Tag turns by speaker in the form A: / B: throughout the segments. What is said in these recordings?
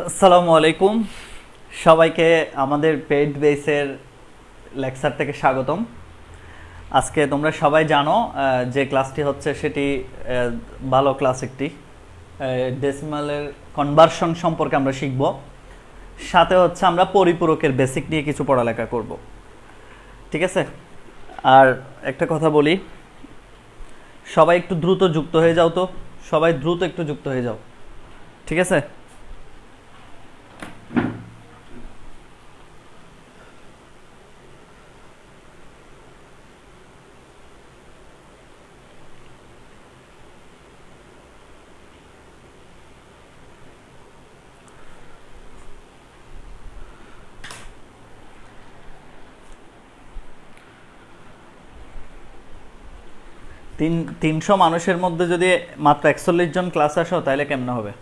A: আসসালামু আলাইকুম সবাইকে আমাদের পেইড বেসের লেকচার থেকে স্বাগতম। আজকে তোমরা সবাই জানো যে ক্লাসটি হচ্ছে সেটি ভালো ক্লাস একটি ডেসিমালের কনভার্সন সম্পর্কে আমরা শিখব। সাথে হচ্ছে আমরা পরিপূরকের বেসিক নিয়ে কিছু পড়ালেখা করব, ঠিক আছে? আর একটা কথা বলি, সবাই একটু দ্রুত যুক্ত হয়ে যাও, তো সবাই দ্রুত একটু যুক্ত হয়ে যাও, ঠিক আছে? তিনশো মানুষের মধ্যে যদি মাত্র 41 জন ক্লাস আসো তাহলে কেমন হবে?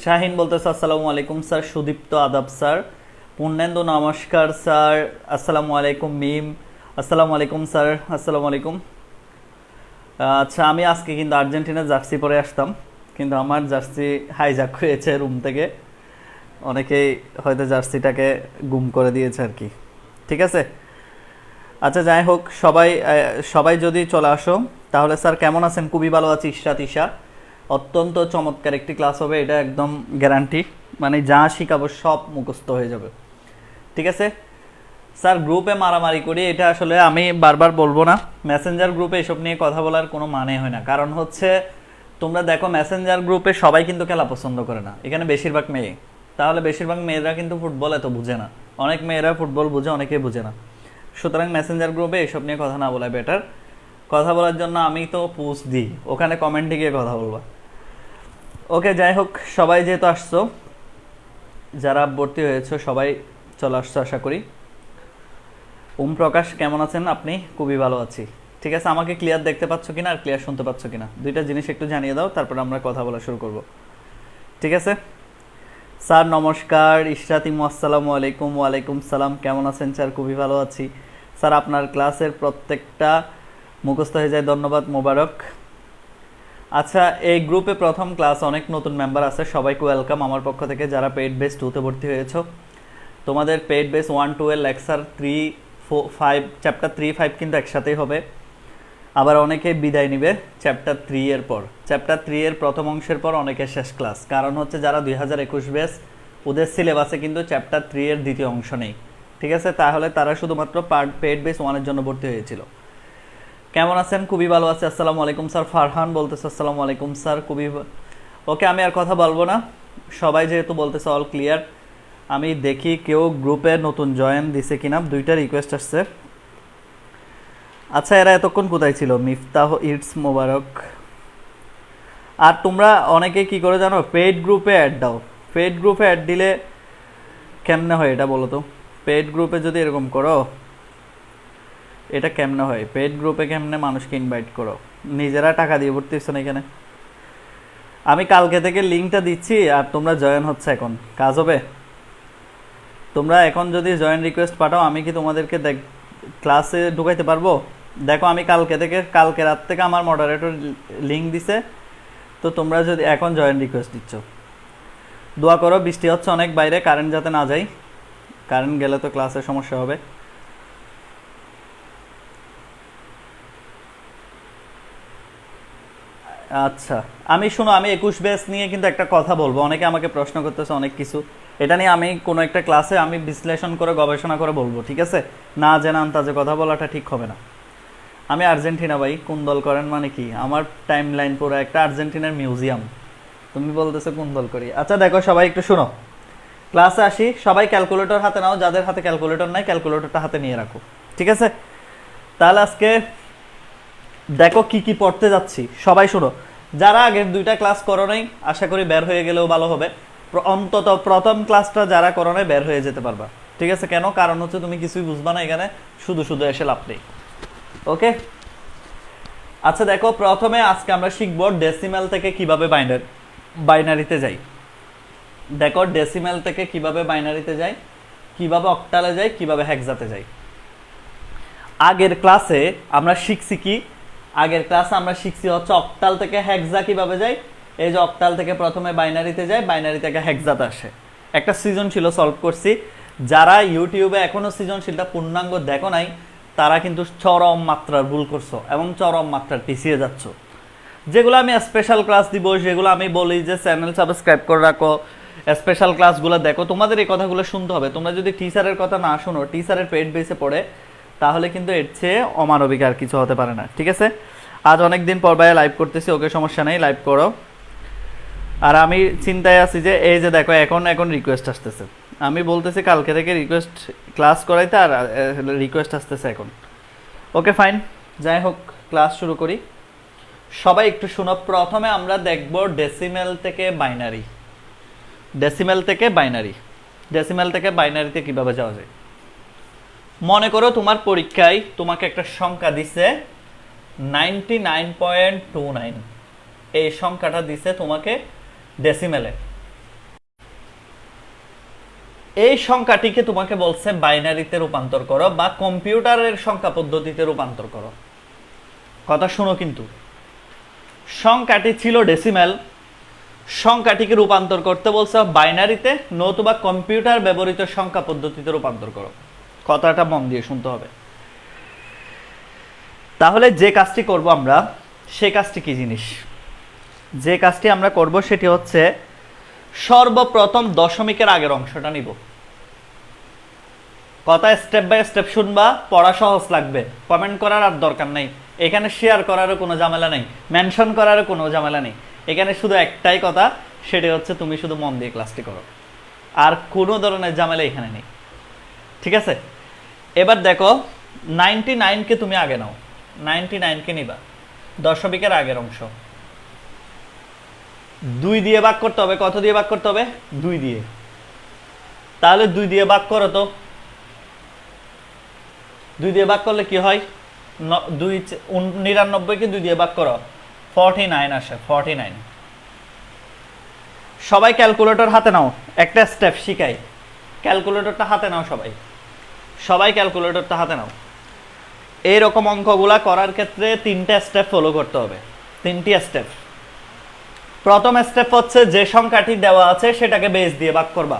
A: শাহিন বলতেছে আসসালামু আলাইকুম স্যার। সুদীপ্ত আদাব স্যার। পূর্ণেন্দু নমস্কার স্যার। আসসালামু আলাইকুম। মিম আসসালামু আলাইকুম স্যার। আসসালামু আলাইকুম। আচ্ছা, আমি আজকে কিন্তু আর্জেন্টিনার জার্সি পরে আসতাম, কিন্তু আমার জার্সি হাইজ্যাক হয়েছে রুম থেকে। অনেকেই হয়তো জার্সিটাকে গুম করে দিয়েছে আর কি, ঠিক আছে? আচ্ছা, যাই হোক, সবাই সবাই যদি চলে আসো তাহলে। স্যার কেমন আছেন? খুবই ভালো আছি ইশরাত ঈশা। অত্যন্ত চমৎকার একটি ক্লাস হবে, এটা একদম গ্যারান্টি। মানে যা শিখাবো সব মুখস্থ হয়ে যাবে, ঠিক আছে? স্যার গ্রুপে মারামারি করি, এটা আসলে আমি বারবার বলবো না। মেসেঞ্জার গ্রুপে এসব নিয়ে কথা বলার কোনো মানে হয় না। কারণ হচ্ছে তোমরা দেখো, মেসেঞ্জার গ্রুপে সবাই কিন্তু খেলা পছন্দ করে না, এখানে বেশিরভাগ মেয়ে। তাহলে বেশিরভাগ মেয়েরা কিন্তু ফুটবল এত বুঝে না। অনেক মেয়েরা ফুটবল বুঝে, অনেকেই বুঝে না। সুতরাং মেসেঞ্জার গ্রুপে এসব নিয়ে কথা না বলা বেটার। কথা বলার জন্য আমি তো পোস্ট দিই, ওখানে কমেন্টে গিয়ে কথা বলবা। ওকে, যাই হোক, সবাই যেহেতু আসছো, যারা ভর্তি হয়েছে সবাই চলে আসছো আশা করি। ওম প্রকাশ কেমন আছেন আপনি? খুবই ভালো আছি, ঠিক আছে। আমাকে ক্লিয়ার দেখতে পাচ্ছ কিনা আর ক্লিয়ার শুনতে পাচ্ছ কিনা, দুইটা জিনিস একটু জানিয়ে দাও, তারপর আমরা কথা বলা শুরু করব, ঠিক আছে? স্যার নমস্কার। ইশরাত ইমু আসসালামু আলাইকুম। ওয়ালাইকুম সালাম। কেমন আছেন স্যার? খুবই ভালো আছি স্যার। আপনার ক্লাসের প্রত্যেকটা মুখস্থ হয়ে যায়, ধন্যবাদ, মোবারক। আচ্ছা, এই গ্রুপে প্রথম ক্লাস, অনেক নতুন মেম্বার আছে, সবাইকে ওয়েলকাম আমার পক্ষ থেকে। যারা পেইড বেস 2-তে ভর্তি হয়েছো, তোমাদের পেইড বেস 1-2 এর লেকচার 3-5 চ্যাপ্টার 3-5 কিন্তু একসাথেই হবে। আবার অনেকে বিদায় নিবে চ্যাপ্টার 3 এর পর। চ্যাপ্টার 3 এর প্রথম অংশের পর অনেকে শেষ ক্লাস, কারণ হচ্ছে যারা 2021 ব্যাচ, ওদের সিলেবাসে কিন্তু চ্যাপ্টার 3 এর দ্বিতীয় অংশ নেই, ঠিক আছে? তাহলে তারা শুধুমাত্র পেইড বেস 1 এর জন্য ভর্তি হয়েছিল। কেমন আছেন? খুবই ভালো আছে, আসসালামু আলাইকুম স্যার। ফারহান বলতেছে আসসালামু আলাইকুম স্যার। খুবই ওকে, আমি আর কথা বলবো না, সবাই যেহেতু বলতেছে অল ক্লিয়ার। আমি দেখি কেউ গ্রুপে নতুন জয়েন দিছে কিনা, দুইটা রিকোয়েস্ট আসছে। আচ্ছা, এরা এতক্ষণ কোথায় ছিল? মিফতাহ ইটস মোবারক। আর তোমরা অনেকে কি করে জানো, পেইড গ্রুপে অ্যাড দাও। পেইড গ্রুপে অ্যাড দিলে কেমনে হয় এটা বলো তো? পেইড গ্রুপে যদি এরকম করো, এটা কেমনে হয়? পেইড গ্রুপে কেমনে মানুষকে ইনভাইট করো? নিজেরা টাকা দিয়ে ভর্তি হচ্ছে না এখানে। আমি কালকে থেকে লিঙ্কটা দিচ্ছি, আর তোমরা জয়েন হচ্ছে, এখন কাজ হবে। তোমরা এখন যদি জয়েন রিকোয়েস্ট পাঠাও, আমি কি তোমাদেরকে ক্লাসে ঢুকাইতে পারবো? দেখো, আমি কালকে রাত থেকে আমার মডারেটর লিঙ্ক দিছে, তো তোমরা যদি এখন জয়েন রিকোয়েস্ট দিচ্ছ, দোয়া করো। বৃষ্টি হচ্ছে অনেক বাইরে, কারেন্ট যাতে না যায়, কারেন্ট গেলে তো ক্লাসে সমস্যা হবে। আচ্ছা, আমি 21 ব্যাচ নিয়ে কিন্তু একটা কথা বলবো। অনেকে আমাকে প্রশ্ন করতেছে অনেক কিছু, এটা নিয়ে আমি কোনো একটা ক্লাসে আমি বিশ্লেষণ করে গবেষণা করে বলবো, ঠিক আছে? না জেনে আন্তাজে কথা বলাটা ঠিক হবে না। আমি আর্জেন্টিনা ভাই। কোন দল করেন মানে কি? আমার টাইম লাইন পুরো একটা আর্জেন্টিনার মিউজিয়াম। তুমি বলতেছো কোন দল করি? আচ্ছা দেখো, সবাই একটু শোনো, ক্লাসে আসি। সবাই ক্যালকুলেটর হাতে নাও, যাদের হাতে ক্যালকুলেটর নাই ক্যালকুলেটরটা হাতে নিয়ে রাখো, ঠিক আছে? তাহলে আজকে দেখো কি কি পড়তে যাচ্ছি, সবাই শোনো। যারা আগের দুইটা ক্লাস করো নাই, আশা করি বের হয়ে গেলেও ভালো হবে। অন্তত প্রথম ক্লাসটা যারা করো নাই, বের হয়ে যেতে পারবা, ঠিক আছে? কেন? কারণ হচ্ছে তুমি কিছুই বুঝবা না এখানে, শুধু শুধু এসে লাভ নেই, ওকে? আচ্ছা দেখো, প্রথমে আজকে আমরা শিখবো ডেসিমাল থেকে কিভাবে বাইনারিতে যাই। দেখো, ডেসিমাল থেকে কিভাবে বাইনারিতে যাই, কিভাবে অক্টালে যাই, কিভাবে হেক্সাতে যাই। আগের ক্লাসে আমরা শিখছি কি? আগের ক্লাসে আমরা শিখছি হচ্ছে অক্টাল থেকে হেক্সা কিভাবে যায়। এই যে অক্টাল থেকে প্রথমে বাইনারিতে যায়, বাইনারি থেকে হেক্সাতে আসে। একটা সৃজনশীল সলভ করছি। যারা ইউটিউবে এখনো সৃজনশীলটা পূর্ণাঙ্গ দেখো নাই তারা কিন্তু চরম মাত্রার ভুল করছো এবং চরম মাত্রার পিছিয়ে যাচ্ছ। যেগুলো আমি স্পেশাল ক্লাস দিব, যেগুলো আমি বলি যে চ্যানেল সাবস্ক্রাইব করে রাখো, স্পেশাল ক্লাসগুলো দেখো, তোমাদের এই কথাগুলো শুনতে হবে। তোমরা যদি টিচারের কথা না শোনো, টিচারের পেড বেসে পড়ে, তাহলে কিন্তু এর চেয়ে অমানবিক আর কিছু হতে পারে না। ঠিক আছে, আজ অনেক দিন পর ভাইয়া লাইভ করতেছি, ওকে সমস্যা নেই, লাইভ করো। আর আমি চিন্তায় আছি যে এই যে দেখো এখন রিকোয়েস্ট আসতেছে, আমি বলতেছি কালকে থেকে রিকোয়েস্ট ক্লাস করাইতে, আর রিকোয়েস্ট আসতেছে এখন। ওকে ফাইন, যাই হোক ক্লাস শুরু করি। সবাই একটু শোনো। প্রথমে আমরা দেখব ডেসিমেল থেকে বাইনারি। ডেসিমেল থেকে বাইনারিতে কিভাবে যাওয়া যায়। মনে করো তোমার পরীক্ষায় তোমাকে একটা সংখ্যা দিছে 99.29, এই সংখ্যাটা দিছে তোমাকে ডেসিমেলে। এই সংখ্যাটিকে তোমাকে বলছে বাইনারিতে রূপান্তর করো বা কম্পিউটারের সংখ্যা পদ্ধতিতে রূপান্তর করো। কথা শুনো কিন্তু, সংখ্যাটি ছিল ডেসিমেল, সংখ্যাটিকে রূপান্তর করতে বলছে বাইনারিতে, নতুবা কম্পিউটার ব্যবহৃত সংখ্যা পদ্ধতিতে রূপান্তর করো। কথাটা মন দিয়ে শুনতে হবে। তাহলে যে কাজটি করব আমরা, সেই কাজটি কি জিনিস? যে কাজটি আমরা করব সেটি হচ্ছে সর্বপ্রথম দশমিকের আগের অংশটা নিব। কথা স্টেপ বাই স্টেপ শুনবা, পড়া সহজ লাগবে, কমেন্ট করার আর দরকার নেই, এখানে শেয়ার করারও কোনো ঝামেলা নেই, মেনশন করারও কোনো ঝামেলা নেই। এখানে শুধু একটাই কথা, সেটি হচ্ছে তুমি শুধু মন দিয়ে ক্লাসটি করো, আর কোনো ধরনের ঝামেলা এখানে নেই। ঠিক আছে, এবার দেখো 99কে তুমি আগে নাও, 99কে নিবা, দশমিকের আগের অংশ 2 দিয়ে ভাগ করতে হবে। কত দিয়ে ভাগ করতে হবে? 2 দিয়ে। তাহলে 2 দিয়ে ভাগ করো তো। 2 দিয়ে ভাগ করলে কি হয়? 99কে 2 দিয়ে ভাগ করো, 49 আসে, 49। সবাই ক্যালকুলেটর হাতে নাও, একটা স্টেপ শিখাই, ক্যালকুলেটরটা হাতে নাও, সবাই ক্যালকুলেটরটা হাতে নাও। এইরকম অঙ্কগুলা করার ক্ষেত্রে 3টা স্টেপ ফলো করতে হবে, 3টি স্টেপ। প্রথম স্টেপ হচ্ছে যে সংখ্যাটি দেওয়া আছে সেটাকে বেস দিয়ে ভাগ করবা।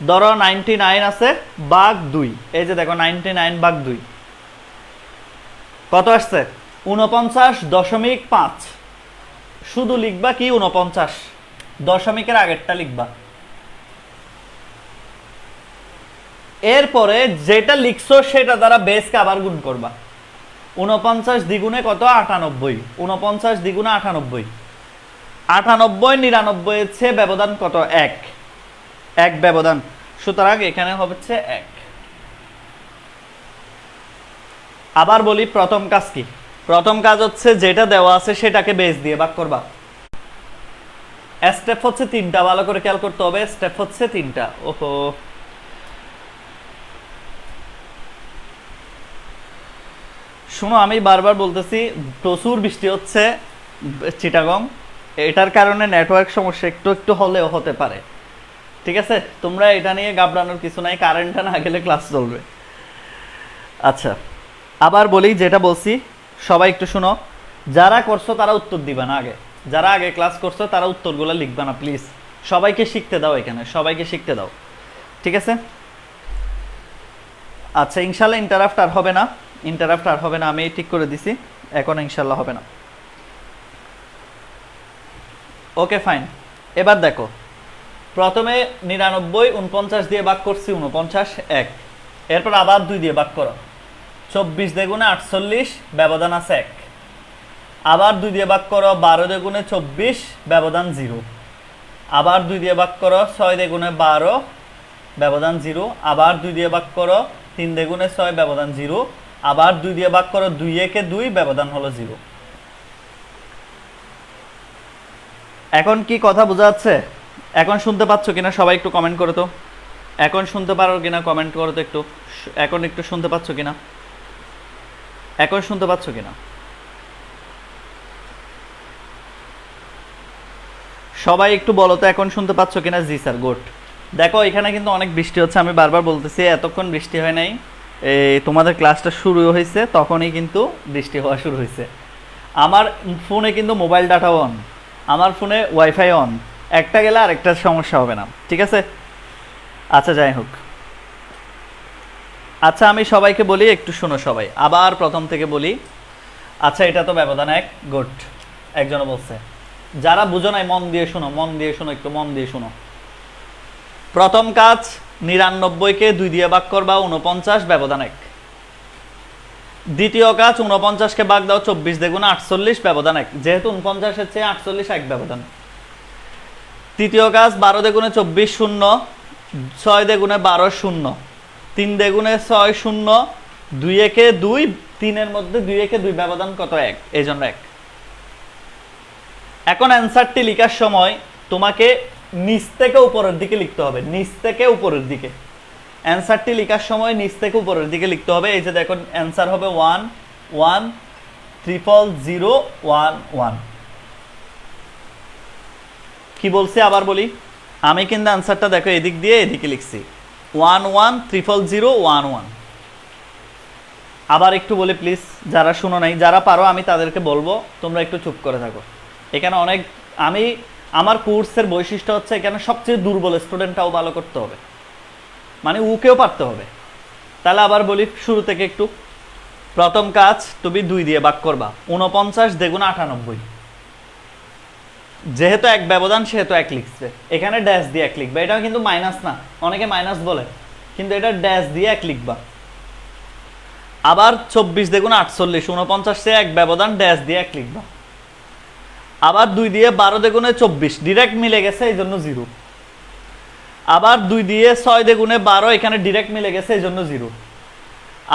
A: ধরো 99 আছে, ভাগ 2, এই যে দেখো 99 ভাগ 2 কত আসছে? 49.5। শুধু লিখবা কি 49, দশমিকের আগেরটা লিখবা। এরপরে যেটা লিখছো সেটা দ্বারা বেসকে আবার গুণ করবা। 49 দ্বিগুণে কত? 98। 49 দ্বিগুণে 98, 98 99 হচ্ছে ব্যবধান কত? 1 ব্যবধান, সুতরাং এখানে হচ্ছে 1। আবার বলি প্রথম কাজ কি? প্রথম কাজ হচ্ছে যেটা দেওয়া আছে সেটাকে বেস দিয়ে ভাগ করবা। স্টেপ হচ্ছে 3টা, ভালো করে খেয়াল করতে হবে, স্টেপ হচ্ছে 3টা। ওহো, শোনো আমি বারবার বলতেছি, প্রচুর বৃষ্টি হচ্ছে চিটাগং, এটার কারণে নেটওয়ার্ক সমস্যা একটু হলেও হতে পারে। ঠিক আছে, তোমরা এটা নিয়ে ঘাবড়ানোর কিছু নাই, কারেন্টটা না গেলে ক্লাস চলবে। আচ্ছা, আবার বলি যেটা বলছি, সবাই একটু শুনো। যারা করছো তারা উত্তর দিবা না আগে, যারা আগে ক্লাস করছো তারা উত্তরগুলো লিখবা না প্লিজ। সবাইকে শিখতে দাও, এখানে সবাইকে শিখতে দাও। ঠিক আছে, আচ্ছা ইনশাল্লাহ ইন্টারাপ্ট আর হবে না, আমি ঠিক করে দিছি, এখন ইনশাল্লাহ হবে না। ওকে ফাইন, এবার দেখো প্রথমে 99 49 দিয়ে ভাগ করছি, 49 1। এরপর আবার 2 দিয়ে ভাগ করো, 24 দ্বিগুণে 48, ব্যবধান আছে 1। আবার 2 দিয়ে ভাগ করো, 12 দ্বিগুণে 24, ব্যবধান 0। আবার 2 দিয়ে ভাগ করো, 6 দ্বিগুণে 12, ব্যবধান 0। আবার 2 দিয়ে ভাগ করো, 3 দ্বিগুণে 6, ব্যবধান 0। আবার 2 দিয়ে ভাগ করো, 2 একে 2, ব্যবধান হলো 0। এখন কি কথা বোঝা যাচ্ছে? এখন শুনতে পাচ্ছ কিনা সবাই একটু কমেন্ট করো তো। এখন শুনতে পারো কিনা কমেন্ট করো তো একটু। এখন একটু শুনতে পাচ্ছ কিনা? এখন শুনতে পাচ্ছ কিনা? সবাই একটু বলো তো এখন শুনতে পাচ্ছ কিনা? জি স্যার, গুড। দেখো এখানে কিন্তু অনেক বৃষ্টি হচ্ছে, আমি বারবার বলতেছি এতক্ষণ বৃষ্টি হয় নাই, তোমাদের ক্লাসটা শুরু হয়েছে তখনই কিন্তু বৃষ্টি হওয়া শুরু হয়েছে। আমার ফোনে কিন্তু মোবাইল ডাটা অন, আমার ফোনে ওয়াইফাই অন, একটা গেলে আরেকটা সমস্যা হবে না। ঠিক আছে, আচ্ছা যাই হোক, আচ্ছা আমি সবাইকে বলি, একটু শোনো সবাই, আবার প্রথম থেকে বলি। আচ্ছা এটা তো ব্যবধান 1, গুড। একজনও বলছে, যারা বুঝো নাই মন দিয়ে শোনো, মন দিয়ে শোনো, একটু মন দিয়ে শোনো। প্রথম কাজ, 99কে 2 দিয়ে ভাগ করবা, 49, ব্যবধান 1। দ্বিতীয় কাজ, 49কে ভাগ দাও 24 দ্বিগুণ 48, ব্যবধান 1, যেহেতু 49-এর চেয়ে 48 1 ব্যবধান। তৃতীয় কাজ, 12 দ্বিগুণে 24 0, 6 দ্বিগুণে 12 0, 3 দ্বিগুণে 6 0, 2 একে 2, 3 এর মধ্যে 2 একে 2 ব্যবধান কত? 1, এই জন্য 1। এখন অ্যান্সারটি লেখার সময় তোমাকে নিচ থেকে উপরের দিকে লিখতে হবে, নিচ থেকে উপরের দিকে। অ্যান্সারটি লেখার সময় নিচ থেকে উপরের দিকে লিখতে হবে। এই যে দেখুন অ্যান্সার হবে 1 1 0 1 1। কি বলছি আবার বলি, আমি কিন্তু অ্যান্সারটা দেখো এদিক দিয়ে এদিকে লিখছি, 1 1 0 1 1। আবার একটু বলি প্লিজ, যারা শুনো নাই, যারা পারো আমি তাদেরকে বলবো তোমরা একটু চুপ করে থাকো। এখানে অনেক, আমার কোর্সের বৈশিষ্ট্য হচ্ছে এখানে সবচেয়ে দুর্বল স্টুডেন্টটাও ভালো করতে হবে, মানে উকেও পারতে হবে। তাহলে আবার বলি শুরু থেকে একটু। প্রথম কাজ, তুমি 2 দিয়ে ভাগ করবা, 49 দ্বিগুণ 98। যেহেতু 1 ব্যবধান সেহেতু 1 লিখছে, এখানে ড্যাশ দিয়ে 1 লিখবা। এটা কিন্তু মাইনাস না, অনেকে মাইনাস বলে, কিন্তু এটা ড্যাশ দিয়ে 1 লিখবা। আবার 24 দ্বিগুণ 48, 49 সে 1 ব্যবধান, ড্যাশ দিয়ে 1 লিখবা। আবার 2 দিয়ে 12 দ্বিগুণে 24, ডিরেক্ট মিলে গেছে এই জন্য 0। আবার 2 দিয়ে 6 দ্বিগুণে 12, এখানে ডিরেক্ট মিলে গেছে এই জন্য 0।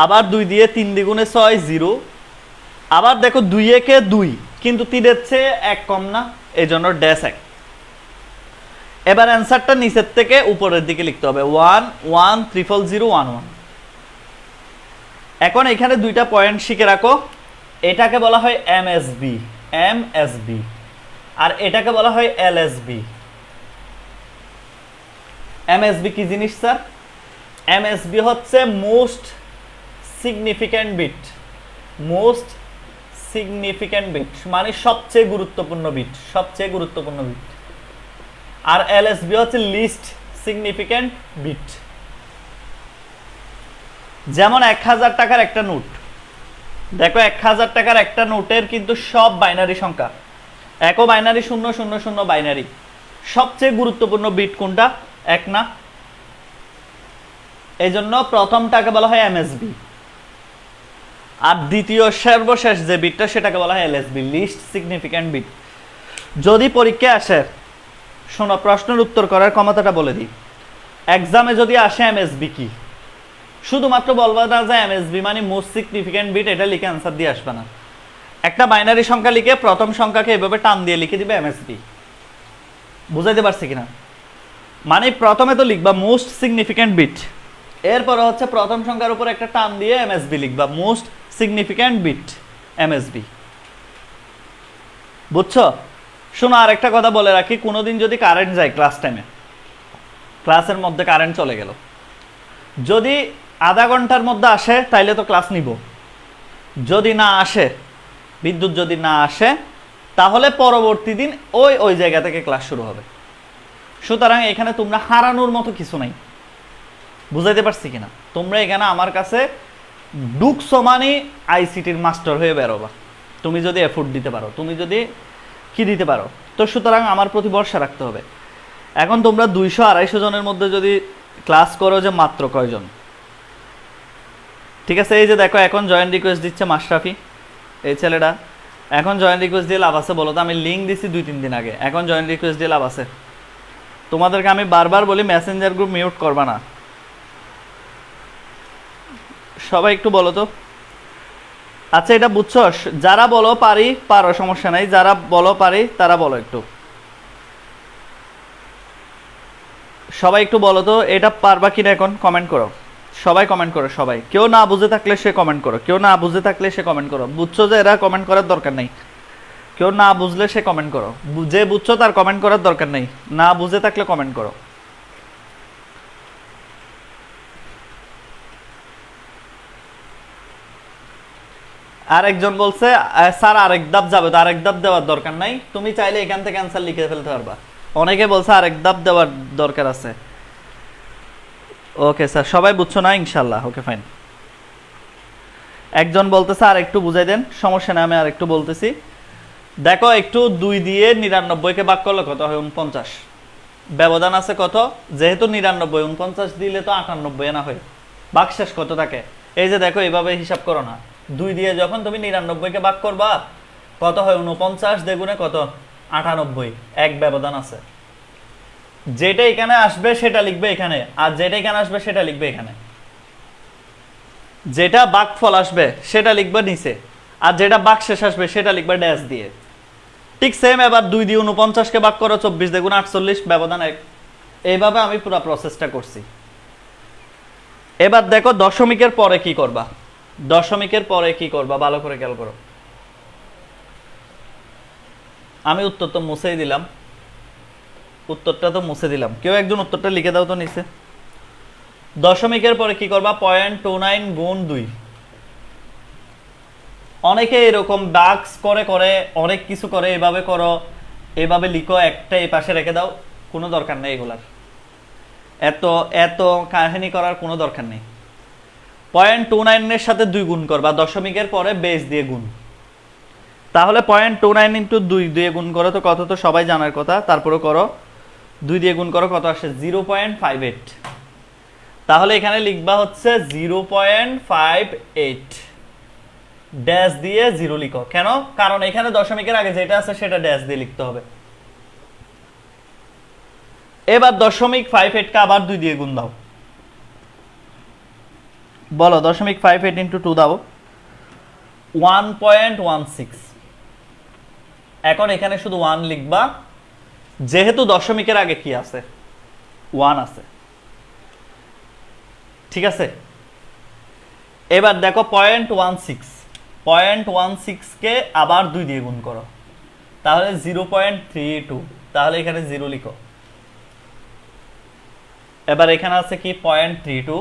A: আবার 2 দিয়ে 3 দ্বিগুণে 6 0। আবার দেখো 2 একে 2, কিন্তু 3 এর চেয়ে 1 কম না, এই জন্য ড্যাশ 1। এবার অ্যান্সারটা নিচের থেকে উপরের দিকে লিখতে হবে, 1 1 0 1 1। এখন এখানে 2টা পয়েন্ট শিখে রাখো। এটাকে বলা হয় এমএসবি, এমএসবি, আর এটাকে বলা হয় এলএসবি। এমএসবি কি জিনিস স্যার? এমএসবি হচ্ছে most significant bit, most significant bit মানে সবচেয়ে গুরুত্বপূর্ণ বিট, সবচেয়ে গুরুত্বপূর্ণ বিট। আর এলএসবি হচ্ছে লিস্ট সিগনিফিক্যান্ট বিট। যেমন 1000 টাকার একটা নোট, দেখো 1000 টাকার একটা নোটের কিন্তু সব বাইনারি সংখ্যা, একও বাইনারি, 0 0 0 বাইনারি। সবচেয়ে গুরুত্বপূর্ণ বিট কোনটা? 1 না? এই জন্য প্রথমটাকে বলা হয় এমএসবি, আর দ্বিতীয় সর্বশেষ যে বিটটা সেটাকে বলা হয় এলএসবি, লিস্ট সিগনিফিক্যান্ট বিট। যদি পরীক্ষায় আসে, শোনো প্রশ্নের উত্তর করার ক্ষমতাটা বলে দিই। এক্সামে যদি আসে এমএসবি কি, শুধুমাত্র বলবা না যে এমএসবি মানে মোস্ট সিগনিফিক্যান্ট বিট, এটা লিখে অ্যান্সার দিয়ে আসবে না। একটা বাইনারি সংখ্যা লিখে প্রথম সংখ্যাকে এভাবে টান দিয়ে লিখে দিবে এমএসবি। বুঝাইতে পারছি কিনা? মানে প্রথমে তো লিখবা মোস্ট সিগনিফিক্যান্ট বিট, এরপরে হচ্ছে প্রথম সংখ্যার উপর একটা টান দিয়ে এমএসবি লিখবা, মোস্ট সিগনিফিক্যান্ট বিট এমএসবি। বুঝছো? শোনো আর একটা কথা বলে রাখি, কোনোদিন যদি কারেন্ট যায় ক্লাস টাইমে, ক্লাসের মধ্যে কারেন্ট চলে গেল, যদি আধা ঘন্টার মধ্যে আসে তাইলে তো ক্লাস নিব, যদি না আসে, বিদ্যুৎ যদি না আসে, তাহলে পরবর্তী দিন ওই জায়গা থেকে ক্লাস শুরু হবে। সুতরাং এখানে তোমরা হারানোর মতো কিছু নাই। বুঝাইতে পারছি কিনা? তোমরা এখানে আমার কাছে ঢুকছো মানে আইসিটির মাস্টার হয়ে বেরোবা, তুমি যদি এফোর্ট দিতে পারো, তুমি যদি কি দিতে পারো। তো সুতরাং আমার প্রতি ভরসা রাখতে হবে। এখন তোমরা 200-250 জনের মধ্যে যদি ক্লাস করো, যে মাত্র কয়জন? ঠিক আছে, এই যে দেখো এখন জয়েন রিকোয়েস্ট দিচ্ছে মাশরাফি, এই ছেলেটা এখন জয়েন রিকোয়েস্ট দিয়ে লাভ আছে বলো তো? আমি লিঙ্ক দিছি 2-3 দিন আগে, এখন জয়েন রিকোয়েস্ট দিয়ে লাভ আছে? তোমাদেরকে আমি বারবার বলি মেসেঞ্জার গ্রুপ মিউট করবা না। সবাই একটু বলো তো। আচ্ছা এটা বুঝছো? যারা বলো পারো, সমস্যা নাই, যারা বলো পারি তারা বলো একটু। সবাই একটু বলো তো এটা পারবা কিনা, এখন কমেন্ট করো, সবাই কমেন্ট করো, সবাই। কেউ না বুঝে থাকলে সে কমেন্ট করো, কেউ না বুঝে থাকলে সে কমেন্ট করো। বুঝছো যে এরা কমেন্ট করার দরকার নেই, কেউ না বুঝলে সে কমেন্ট করো, যে বুঝছো তার কমেন্ট করার দরকার নেই, না বুঝে থাকলে কমেন্ট করো। আরেকজন বলছে স্যার আরেক ধাপ যাবে, তো আরেক ধাপ দেওয়ার দরকার নাই, তুমি চাইলে এখান থেকে অ্যান্সার লিখে ফেলতে পারবা। অনেকে বলছে আরেক ধাপ দেওয়ার দরকার আছে। ওকে স্যার, সবাই বুঝছো না ইনশাল্লাহ? Okay fine. একজন বলতেছে আর একটু বুঝাই দেন, সমস্যা নেই, আমি আর একটু বলতেছি। দেখো একটু 2 দিয়ে 99-কে ভাগ করলে কত হয়? 49। ব্যবধান আছে কত? যেহেতু 99 49 দিলে তো 98 না হয়, ভাগশেষ কত থাকে? এই যে দেখো এইভাবে হিসাব করো না, 2 দিয়ে যখন তুমি 99-কে ভাগ করবা কত হয়? 49 দ্বিগুণে কত? 98। এক ব্যবধান আছে, যেটা এখানে আসবে সেটা লিখবে এখানে, আর যেটা এখানে আসবে সেটা লিখবে এখানে। যেটা ভাগফল আসবে সেটা লিখবে নিচে, আর যেটা ভাগশেষ আসবে সেটা লিখবে ড্যাশ দিয়ে। ঠিক সেম এবার 2 দিয়ে 49-কে ভাগ করো, 24 দ্বিগুণ 48, ব্যবধান 1। এইভাবে আমি পুরো প্রসেসটা করছি। এবার দেখো দশমিকের পরে কি করবা, দশমিকের পরে কি করবা ভালো করে খেয়াল করো। আমি উত্তর তো মুছেই দিলাম, উত্তরটা তো মুছে দিলাম, কেউ একজন উত্তরটা লিখে দাও তো নিচে। দশমিকের পরে কি করবা? 0.29 গুণ 2। অনেকে এরকম বাক্স করে করে অনেক কিছু করে, এভাবে করো, এভাবে লিখো, একটা এই পাশে রেখে দাও, কোনো দরকার নেই এগুলার, এত এত কাহিনী করার কোনো দরকার নেই। 0.29-এর সাথে 2 গুণ করবা, দশমিকের পরে বেস দিয়ে গুণ। তাহলে 0.29 ইন্টু 2 দিয়ে গুণ করো তো কত? তো সবাই জানার কথা, তারপরে করো। 2 দিয়ে গুণ করো কত আসে? 0.58। তাহলে এখানে লিখবা হচ্ছে 0.58। ড্যাশ দিয়ে 0 লিখো, কেন? কারণ এখানে দশমিকের আগে যেটা আছে সেটা ড্যাশ দিয়ে লিখতে হবে। এবার 0.58-কে আবার 2 দিয়ে গুণ দাও, বলো 0.58 ইন্টু 2 দাও, 1.16। এখন এখানে শুধু 1 লিখবা, যেহেতু দশমিকের আগে কি আছে? 1 আছে, ঠিক আছে? এবার দেখো 0.16কে আবার 2 দিয়ে গুণ করো, তাহলে 0.32। তাহলে এখানে 0 লিখো। এবার এখানে আছে কি? 0.32।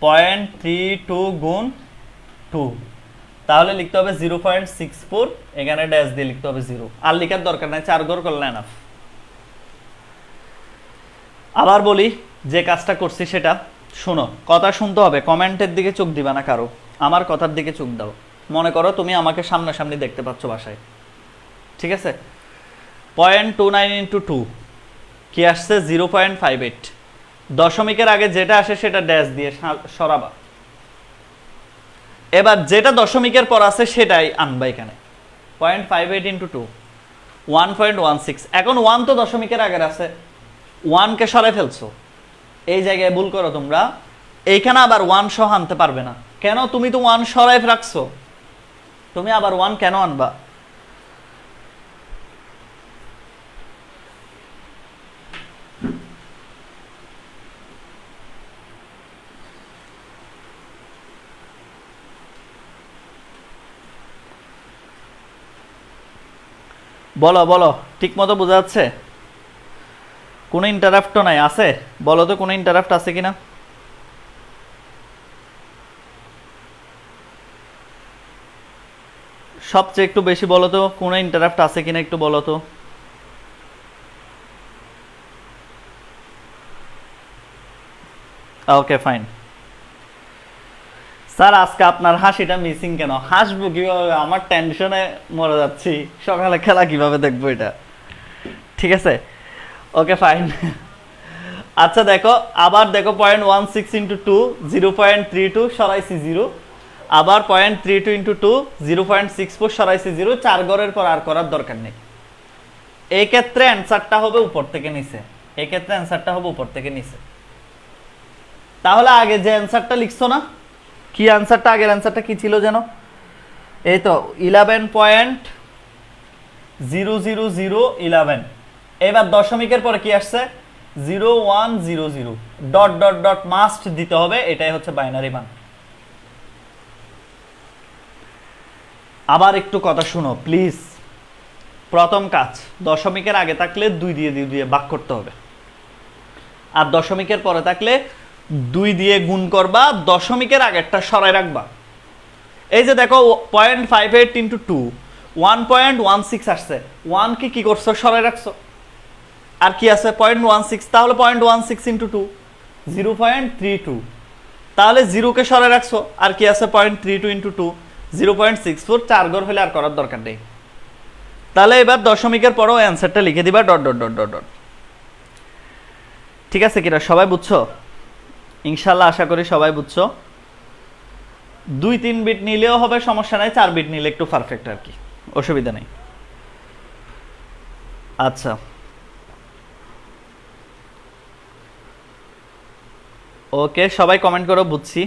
A: 0.32 গুণ 2, তাহলে লিখতে হবে 0.64। এখানে ড্যাশ দিয়ে লিখতে হবে 0, আর লিখার দরকার নাই, 4 ঘর করলে এনাফ। আবার বলি, যে কাজটা করছি সেটা শোনো, কথা শুনতে হবে, কমেন্টের দিকে চোখ দিবা না কারো, আমার কথার দিকে চোখ দাও। মনে করো তুমি আমাকে সামনাসামনি দেখতে পাচ্ছ বাসায়, ঠিক আছে? 0.29 ইন্টু 2 কি আসছে? 0.58। দশমিকের আগে যেটা আসে সেটা ড্যাশ দিয়ে সরাবা। এবার যেটা দশমিকের পর আছে সেটাই আনবা এখানে। 0.58 ইন্টু 2 1.16। এখন 1 তো দশমিকের আগের আছে, 1কে সরাই ফেলছো, এই জায়গায় ভুল করো তোমরা। এইখানে আবার 1 সহ আনতে পারবে না, কেন? তুমি তো 1 সরাই রাখছো, তুমি আবার 1 কেন আনবা? বলো বলো, ঠিক মতো বোঝা যাচ্ছে? কোনো ইন্টারাপ্টও নাই আছে? বলো তো কোনো ইন্টারাপ্ট আছে কিনা? সবচেয়ে একটু বেশি বলো তো, কোনো ইন্টারাপ্ট আছে কিনা একটু বলো তো। Okay fine. স্যার আজকে আপনার হাসিটা মিসিং কেন? হাসবো কিভাবে? আমার টেনশনে মরে যাচ্ছি, সকালে খেলা কিভাবে দেখবো এটা, ঠিক আছে? Okay fine. আচ্ছা দেখো, আবার দেখো 0.16 ইন্টু 2 0.32 সরাইছি 0, আবার 0.32 ইন্টু 2 0.64 সরাইছি 0। 4 ঘরের পর আর করার দরকার নেই। এই ক্ষেত্রে অ্যান্সারটা হবে উপর থেকে নিচে, এই ক্ষেত্রে অ্যান্সারটা হবে উপর থেকে নিচে। তাহলে আগে যে অ্যান্সারটা লিখছো না, কি অ্যান্সারটা? আগের অ্যান্সারটা কি ছিল যেন? এই তো 11.00011। এবার দশমিকের পরে কি আসছে? 0100 ডট ডট ডট মাস্ট দিতে হবে, এটাই হচ্ছে বাইনারি মান। আবার একটু কথা শুনো প্লিজ। প্রথম কাজ, দশমিকের আগে থাকলে 2 দিয়ে ভাগ করতে হবে, আর দশমিকের পরে থাকলে 2 দিয়ে গুণ করবা, দশমিকের আগেরটা সরাই রাখবা। এই যে দেখো 0.58 ইন্টু 2 1.16 আসছে, 1 কি করছো? সরাই রাখছো। আর কি আছে? 0.16। তাহলে 0.16 ইন্টু 2 0.32, তাহলে 0-কে সরে রাখছো, আর কি আছে 0.32 ইন্টু 2, 0.64, 4 ঘর হলে আর করার দরকার নেই। তাহলে এবার দশমিকের পরও অ্যান্সারটা লিখে দিবা dot dot dot dot dot. ঠিক আছে কিনা, সবাই বুঝছো? ইনশাল্লাহ আশা করি সবাই বুঝছো। 2-3 বিট নিলেও হবে, সমস্যা নাই, 4 বিট নিলে একটু পারফেক্ট আর কি, অসুবিধা নেই। আচ্ছা, ওকে, সবাই কমেন্ট করো বুঝছি।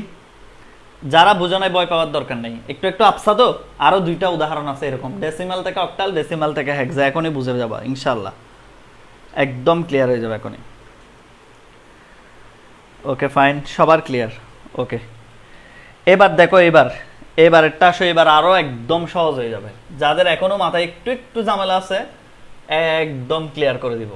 A: যারা বুঝো নাই ভয় পাওয়ার দরকার নেই, একটু একটু আপসা তো, আরো 2টা উদাহরণ আছে এরকম, ডেসিমাল থেকে অক্টাল, ডেসিমাল থেকে হেক্সা, এখনই বুঝে যাবা ইনশাল্লাহ, একদম ক্লিয়ার হয়ে যাবে এখনই। ওকে ফাইন, সবার ক্লিয়ার। ওকে, এবার দেখো, এবারেরটা আসো, এবার আরো একদম সহজ হয়ে যাবে। যাদের এখনো মাথায় একটু একটু ঝামেলা আছে একদম ক্লিয়ার করে দিব।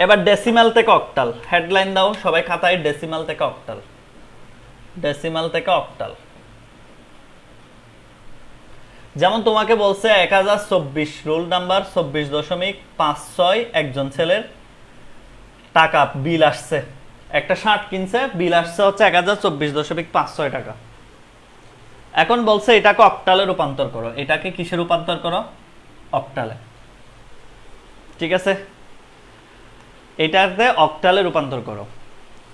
A: এবার ডেসিমাল থেকে অক্টাল, হেডলাইন দাও সবাই খাতায়, ডেসিমাল থেকে অক্টাল, ডেসিমাল থেকে অক্টাল। যেমন তোমাকে বলছে 1024, রোল নাম্বার 24.56, একজন ছেলের টাকা বিল আসছে, একটা শার্ট কিনছে, বিল আসছে হচ্ছে 1024.56 টাকা। এখন বলছে এটাকে অক্টালে রূপান্তর করো, এটাকে কিসে রূপান্তর করো? অক্টালে। ঠিক আছে, এটাতে অক্টালে রূপান্তর করো,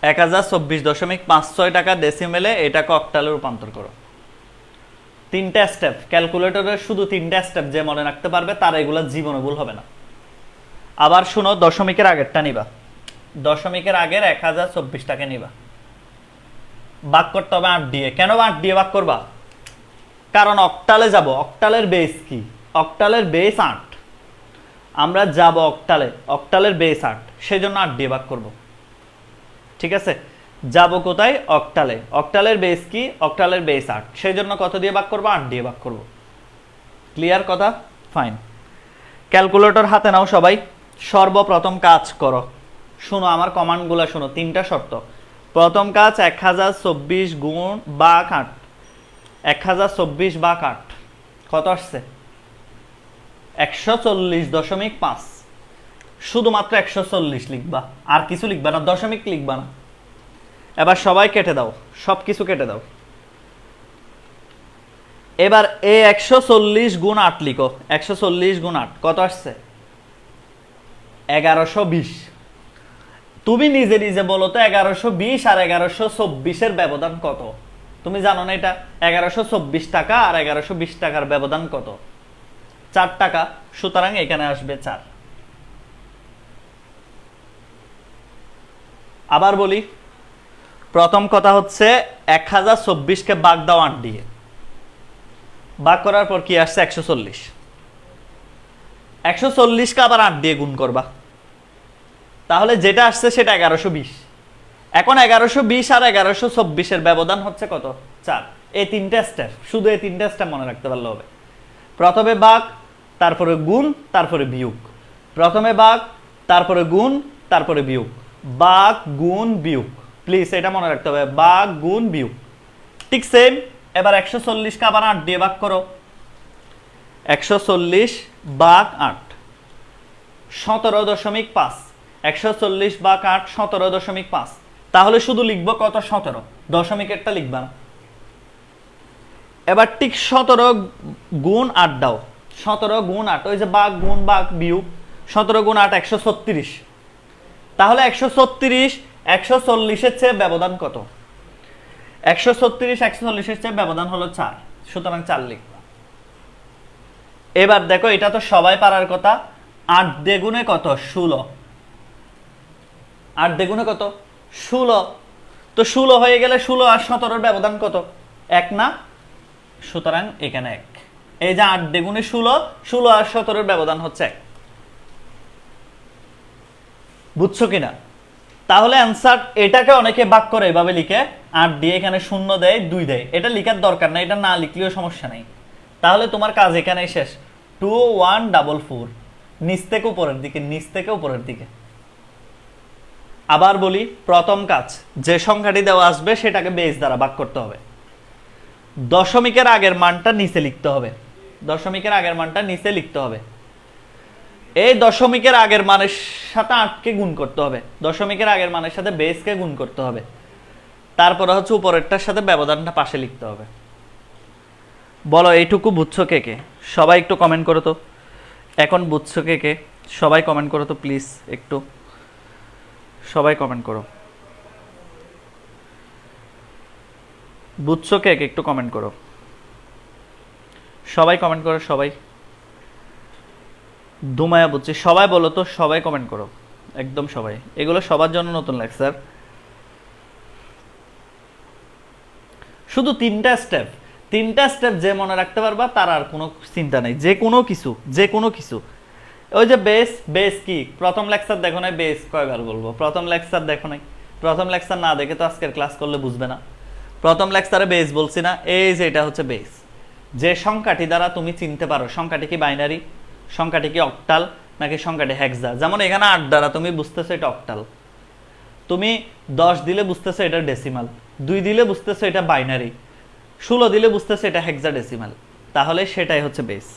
A: 1024.56 টাকা ডেসিমেলে, এটাকে অক্টালে রূপান্তর করো। 3টা স্টেপ, ক্যালকুলেটরের শুধু 3টা স্টেপ যে মনে রাখতে পারবে তার এগুলো জীবনে ভুল হবে না। আবার শুনো, দশমিকের আগেরটা নিবা, দশমিকের আগের 1024 টাকা নিবা, ভাগ করতে হবে 8 দিয়ে। কেন 8 দিয়ে ভাগ করবা? কারণ অক্টালে যাব, অক্টালের বেস কি? অক্টালের বেস 8, আমরা যাব অক্টালে, অক্টালের বেস 8, সেজন্য 8 দিয়ে ভাগ করব। ঠিক আছে, যাব কোথায়? অক্টালে, অক্টালের বেস কি? অক্টালের বেস 8, সেজন্য কত দিয়ে ভাগ করব? 8 দিয়ে ভাগ করব। ক্লিয়ার কথা? ফাইন। ক্যালকুলেটর হাতে নাও সবাই, সর্বপ্রথম কাজ করো, শুনো আমার কমান্ডগুলো শুনো, 3টা শর্ত। প্রথম কাজ 1024 গুণ ভাগ 8, 1024 ভাগ 8 কত আসছে? 140.5, শুধুমাত্র 140 লিখবা, আর কিছু লিখবা না, দশমিক লিখবা না। এবার সবাই কেটে দাও, সব কিছু কেটে দাও। এবার এই 140 গুণ 8 লিখো, 140 গুণ 8 কত আসছে? 1120। তুমি নিজে নিজে বলো তো 1120 আর 1124 ব্যবধান কত? তুমি জানো না এটা? 1124 টাকা আর 1120 টাকার ব্যবধান কত? 4 টাকা, সুতরাং এখানে আসবে 4। আবার বলি, প্রথম কথা হচ্ছে 1024 কে ভাগ দাও 8 দিয়ে, ভাগ করার পর কি আসছে? 140। 140 কে আবার 8 দিয়ে গুণ করবা, তাহলে যেটা আসছে সেটা 1120। এখন 1120 আর 1124 এর ব্যবধান হচ্ছে কত? 4। এই 3টা স্টেপ, শুধু এই 3টা স্টেপ মনে রাখতে পারলে হবে। প্রথমে ভাগ, তারপরে গুণ, তারপরে বিয়োগ। প্রথমে ভাগ, তারপরে গুণ, তারপরে বিয়োগ। ভাগ, গুণ, বিয়োগ। প্লিজ এটা মনে রাখতে হবে, ভাগ, গুণ, বিয়োগ। ঠিক সেম। এবার 140 কে আবার 8 দিয়ে ভাগ করো, 140 ভাগ 8 17.5, 140 ভাগ 8 17.5। তাহলে শুধু লিখবো কত? 17, দশমিকেরটা লিখবা না। এবার ঠিক 17 গুণ 8 দাও, 17 গুণ 8, ওই যে ভাগ গুণ ভাগ বিয়োগ, 17 গুণ 8 136। তাহলে 136 140 এর চেয়ে ব্যবধান কত? 136 140 এর চেয়ে ব্যবধান হলো 4, সুতরাং 4 লিখবা। এবার দেখো, এটা তো সবাই পারার কথা, 8 দ্বিগুণে কত? 16। 8 দ্বিগুণে কত? 16। তো 16 হয়ে গেলে 16 আর 17 ব্যবধান কত? 1 না? সুতরাং এখানে 1। এই যে 8 দ্বিগুণে 16, 16 আর 17 ব্যবধান হচ্ছে 1। বুঝছো কিনা? তাহলে অ্যান্সার, এটাকে অনেকে ভাগ করে এভাবে লিখে, 8 দিয়ে এখানে 0 দেয়, 2 দেয়। এটা লিখার দরকার নাই, এটা না লিখলেও সমস্যা নেই। তাহলে তোমার কাজ এখানেই শেষ। 2144, নিচ থেকে উপরের দিকে, নিচ থেকে উপরের দিকে। আবার বলি, প্রথম কাজ, যে সংখ্যাটি দেওয়া আসবে সেটাকে বেস দ্বারা ভাগ করতে হবে। দশমিকের আগের মানটা নিচে লিখতে হবে, দশমিকের আগের মানটা নিচে লিখতে হবে। এই দশমিকের আগের মানের সাথে 8কে গুণ করতে হবে, দশমিকের আগের মানের সাথে বেসকে গুণ করতে হবে, তারপরে হচ্ছে উপরেরটার সাথে ব্যবধানটা পাশে লিখতে হবে। বলো এইটুকু বুঝছো কে কে? সবাই একটু কমেন্ট করো তো, এখন বুঝছো কে কে? সবাই কমেন্ট করো তো প্লিজ, একটু সবাই কমেন্ট করো, বুঝছো কে কে? একটু কমেন্ট করো, সবাই কমেন্ট করো, সবাই। দুমায়া বুঝছি, সবাই বলো তো, সবাই কমেন্ট করো, একদম সবাই। এগুলো সবার জন্য নতুন লেকচার। শুধু তিনটা স্টেপ যে মনে রাখতে পারবা তার আর কোনো চিন্তা নেই, যে কোনো কিছু। ওই যে বেস কি প্রথম লেকচার দেখো নাই? বেস কয়বার বলবো? প্রথম লেকচার দেখো নাই? প্রথম লেকচার না দেখে তো আজকের ক্লাস করলে বুঝবে না। প্রথম লেকচারে বেস বলছি না? এই যে এটা হচ্ছে বেস। যে সংখ্যাটি দ্বারা তুমি চিনতে পারো সংখ্যাটি কি বাইনারি, সংখ্যাটি কি অক্টাল, নাকি সংখ্যাটি হেক্সা। যেমন এখানে 8 দ্বারা তুমি বুঝতেছো এটা অক্টাল, তুমি 10 দিলে বুঝতেছো এটা ডেসিমাল, 2 দিলে বুঝতেছো এটা বাইনারি, 16 দিলে বুঝতেছো এটা হেক্সাডেসিমাল। তাহলে সেটাই হচ্ছে বেস।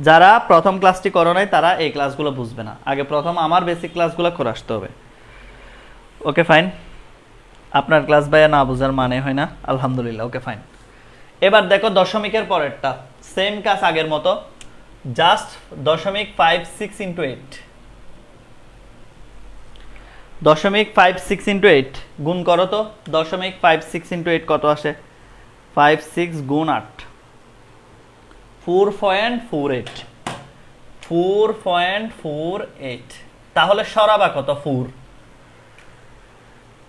A: যারা প্রথম ক্লাসটি করো নাই তারা এই ক্লাসগুলো বুঝবে না, আগে প্রথম আমার বেসিক ক্লাসগুলো করে আসতে হবে। ওকে ফাইন, আপনার ক্লাস ভাইয়া না বোঝার মানে হয় না, আলহামদুলিল্লাহ, ওকে ফাইন। এবার দেখো দশমিকের পরেরটা, সেম কাজ আগের মতো, জাস্ট 0.56 × 8, 0.56 × 8 গুণ করো তো। 0.56 × 8 কত আসে? 56 গুণ 8, 4.48, 4.48। তাহলে সরাবা কত? 4।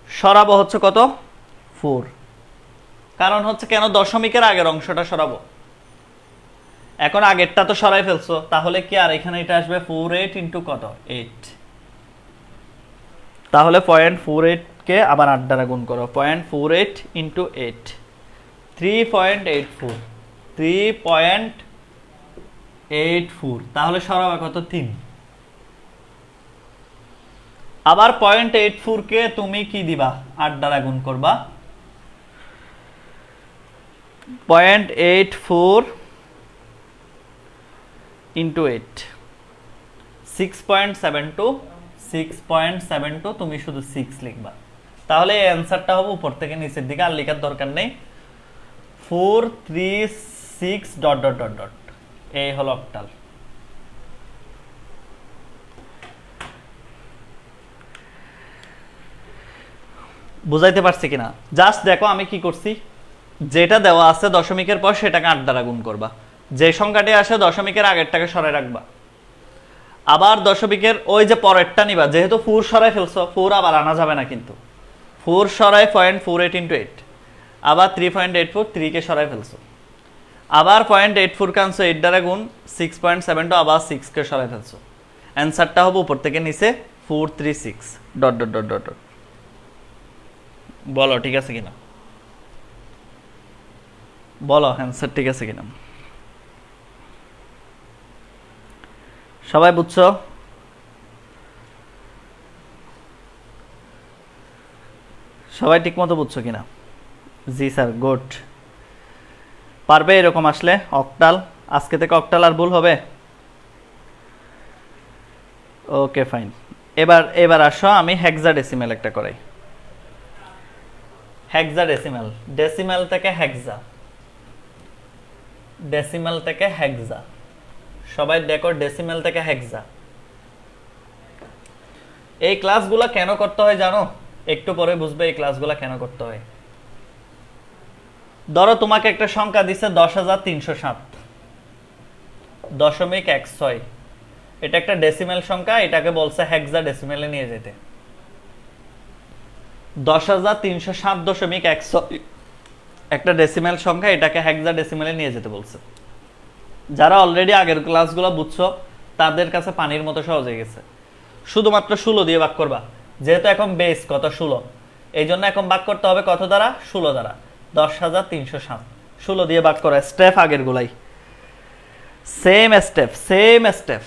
A: সরাবো হচ্ছে কত? 4। কারণ হচ্ছে কেন দশমিকের আগের অংশটা সরাবো, এখন আগেরটা তো সরাই ফেলছো, তাহলে কি আর এখানে এটা আসবে 48 ইন্টু কত? 8। তাহলে 0.48 কে আবার 8 দ্বারা গুণ করো, 0.48 ইন্টু 8, 3.84, 3.84। তাহলে সরাবা কত? 3। আবার 0.84 কে তুমি কি দিবা? 8 দ্বারা গুণ করবা, 0.84 ইন্টু 8, 6.72, 6.72, তুমি শুধু 6 লিখবা। তাহলে এই অ্যান্সারটা হবে উপর থেকে নিচের দিকে, আর লেখার দরকার নেই। 436 ডট ডট ডট ডট, এই হলো অক্টাল। বুঝাইতে পারছি কিনা? জাস্ট দেখো আমি কি করছি, যেটা দেওয়া আছে দশমিকের পর সেটাকে 8 দ্বারা গুণ করবা, যে সংখ্যাটি আসে দশমিকের আগেরটাকে সরাই রাখবা, আবার দশমিকের ওই যে পরেরটা নিবা, যেহেতু 4 সরাই ফেলছো 4 আবার আনা যাবে না, কিন্তু 4 সরাই 0.48 ইন্টু 8, আবার 3.84, 3 কে সরাই ফেলছো, আবার 0.84 কে আনছো 8 দ্বারা গুণ, 6.72, আবার 6 কে সরাই ফেলছো। অ্যান্সারটা হবে উপর থেকে নিচে 436 dot dot dot dot dot. বলো ঠিক আছে কিনা? বলো অ্যান্সার ঠিক আছে কিনা? সবাই বুঝছো? সবাই ঠিক মতো বুঝছো কিনা? জি স্যার, গুড। পারবে এরকম আসলে অক্টাল? আজকে থেকে অক্টাল আর ভুল হবে? Okay fine. এবার আসো আমি হেক্সাডেসিমাল একটা করাই। হেক্সাডেসিমাল, ডেসিমাল থেকে হেক্সা, ডেসিমাল থেকে হেক্সা। সবাই দেখো ডেসিমাল থেকে হেক্সা। এই ক্লাসগুলো কেন করতে হয় জানো? একটু পরে বুঝবে এই ক্লাসগুলো কেন করতে হয়। ধরো তোমাকে একটা সংখ্যা দিছে 10,307 .16, এটা একটা ডেসিমাল সংখ্যা, এটাকে বলছে হেক্সাডেসিমালে নিয়ে যেতে। 10,307.16 একটা ডেসিমাল সংখ্যা, এটাকে হেক্সাডেসিমালে নিয়ে যেতে বলছে। যারা অলরেডি আগের ক্লাসগুলো বুঝছো তাদের কাছে পানির মতো সহজ হয়ে গেছে। শুধুমাত্র 16 দিয়ে ভাগ করবা, যেহেতু এখন বেস কত? 16, এই জন্য এখন ভাগ করতে হবে কত দ্বারা? 16 দ্বারা। 10,307 16 দিয়ে ভাগ করা। স্টেপ আগের গুলাই, same step, same step,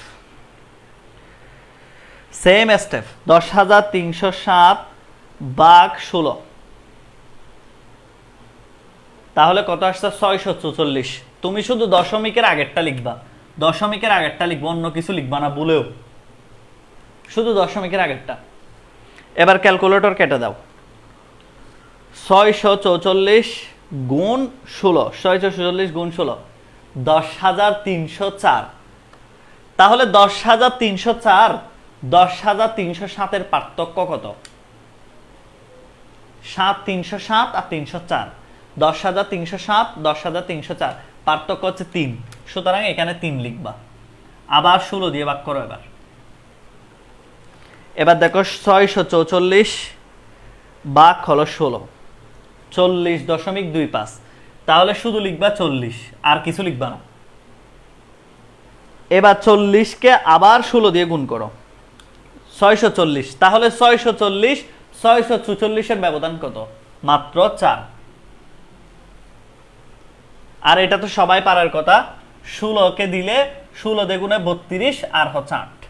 A: same step. 10,307 ভাগ 16, তাহলে কত আসছে? 644। তুমি শুধু দশমিকের আগেরটা লিখবা, দশমিকের আগেরটা লিখবো, অন্য কিছু লিখবা না ভুলেও, শুধু দশমিকের আগেরটা। এবার ক্যালকুলেটর কেটে দাও। 644 গুণ 16, 644 গুণ 16, 10,304। তাহলে 10,304 10,307 পার্থক্য কত? 7, 307 আর 304। 10,307 10,304 পার্থক্য হচ্ছে 3, সুতরাং এখানে 3 লিখবা। আবার 16 দিয়ে ভাগ করো। এবার দেখো 644 ভাগ হলো 16, 40.25। তাহলে শুধু লিখবা 40, আর কিছু লিখবা না। এবার 40-কে আবার 16 দিয়ে গুণ করো, 640। তাহলে 640 644-এর ব্যবধান কত? মাত্র 4। আর এটা তো সবাই পারার কথা। 16-কে দিলে 16 দ্বিগুণে 32 আর হচ্ছে 8।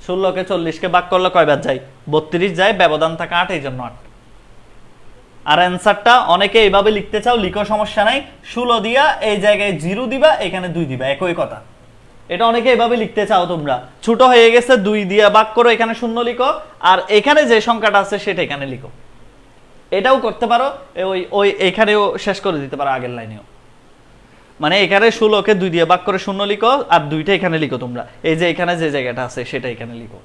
A: 16-কে 40-কে ভাগ করলে কয়বার যায়? 32 যায়, ব্যবধান থাকে 8, এই জন্য 8। আর অ্যান্সারটা অনেকে এইভাবে লিখতে চাও, লিখো, সমস্যা নাই। 16 দিয়া এই জায়গায় 0 দিবা, এখানে 2 দিবা, একই কথা। এটা অনেকে এইভাবে লিখতে চাও তোমরা। ছোট হয়ে গেছে, 2 দিয়া ভাগ করো, এখানে 0 লিখো, আর এখানে যে সংখ্যাটা আছে সেটা এখানে লিখো। এটাও করতে পারো, ওই এখানেও শেষ করে দিতে পারো, আগের লাইনেও। মানে এখানে 16-কে 2 দিয়ে ভাগ করে 0 লিখো, আর 2টা এখানে লিখো তোমরা। এই যে এখানে যে জায়গাটা আছে সেটা এখানে লিখো।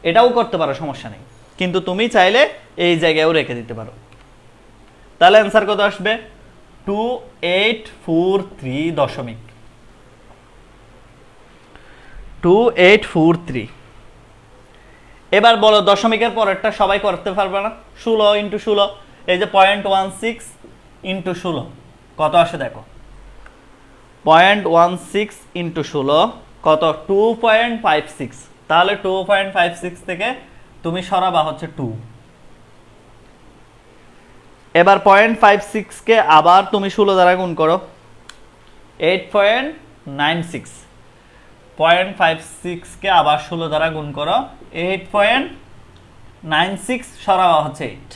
A: এটাও করতে পারো, সমস্যা নেই। কিন্তু তুমি চাইলে এই জায়গায়ও রেখে দিতে পারো। তাহলে অ্যান্সার কত আসবে? 2843। এবার বলো, দশমিকের পরেরটা সবাই করতে পারবে না? 16 × 16, এই যে 0.16 × 16 কত আসে দেখো। 0.16 × 16 কত? 2.56। তাহলে 2.56 থেকে তুমি সরাবা হচ্ছে 2। এবার 0.56-কে আবার তুমি 16 দ্বারা গুণ করো, 8.96। 0.56-কে আবার 16 দ্বারা গুণ করো, 8.96 সরাবা হচ্ছে 8।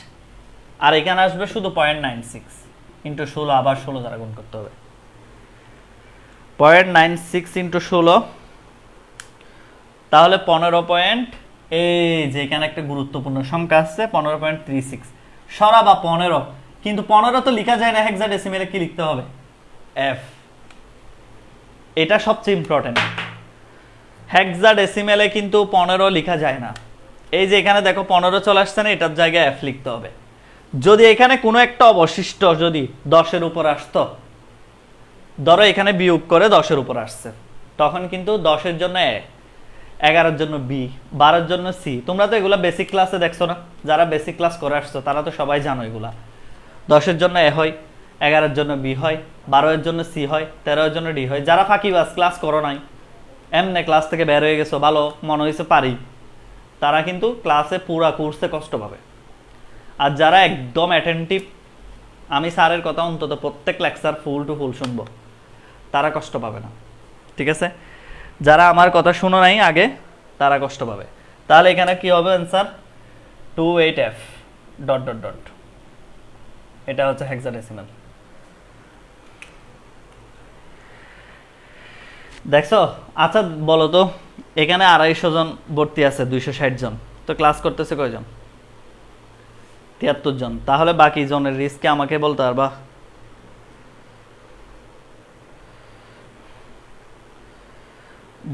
A: আর এখানে আসবে শুধু 0.96 × 16, আবার 16 দ্বারা গুণ করতে হবে। 0.96 × 16, তাহলে 15 এই যে এখানে একটা গুরুত্বপূর্ণ সংখ্যা আছে 15.36। সরাবা 15, কিন্তু 15 তো লেখা যায় না, হেক্সাডেসিমেলে কি লিখতে হবে? f। এটা সবচেয়ে ইম্পর্টেন্ট। হেক্সাডেসিমেলে কিন্তু 15 লেখা যায় না। এই যে এখানে দেখো 15 চলে আসছে না, এটার জায়গায় f লিখতে হবে। যদি এখানে কোনো একটা অবশিষ্ট যদি 10-এর উপর আসতো, ধরো এখানে বিয়োগ করে 10-এর উপর আসছে, তখন কিন্তু 10-এর জন্য a, 11-এর জন্য b, 12-এর জন্য c। তোমরা তো এগুলা বেসিক ক্লাসে দেখছো না? যারা বেসিক ক্লাস করে আসছো তারা তো সবাই জানো এগুলা। 10-এর জন্য a হয়, 11-এর জন্য b হয়, 12-এর জন্য c হয়, 13-এর জন্য d হয়। যারা ফাঁকিবাজ, ক্লাস করো নাই, এমনি ক্লাস থেকে বের হয়ে গেছো, ভালো মনে হয়েছে পারি, তারা কিন্তু ক্লাসে পুরা কোর্সে কষ্ট পাবে। আর যারা একদম অ্যাটেন্টিভ, আমি স্যারের কথা অন্তত প্রত্যেক লেকচার ফুল টু ফুল শুনবো, তারা কষ্ট পাবে না। ঠিক আছে? যারা আমার কথা শুনো নাই আগে, তারা কষ্ট পাবে। তাহলে এখানে কি হবে অ্যান্সার? 28f ... এটা হচ্ছে হেক্সাডেসিমাল। দেখছো? আচ্ছা বলো তো, এখানে 250 জন ভর্তি আছে, 260 জন, তো ক্লাস করতেছে কয়জন? 73 জন। তাহলে বাকি জনের রিস্কে আমাকে বলতে পারবা?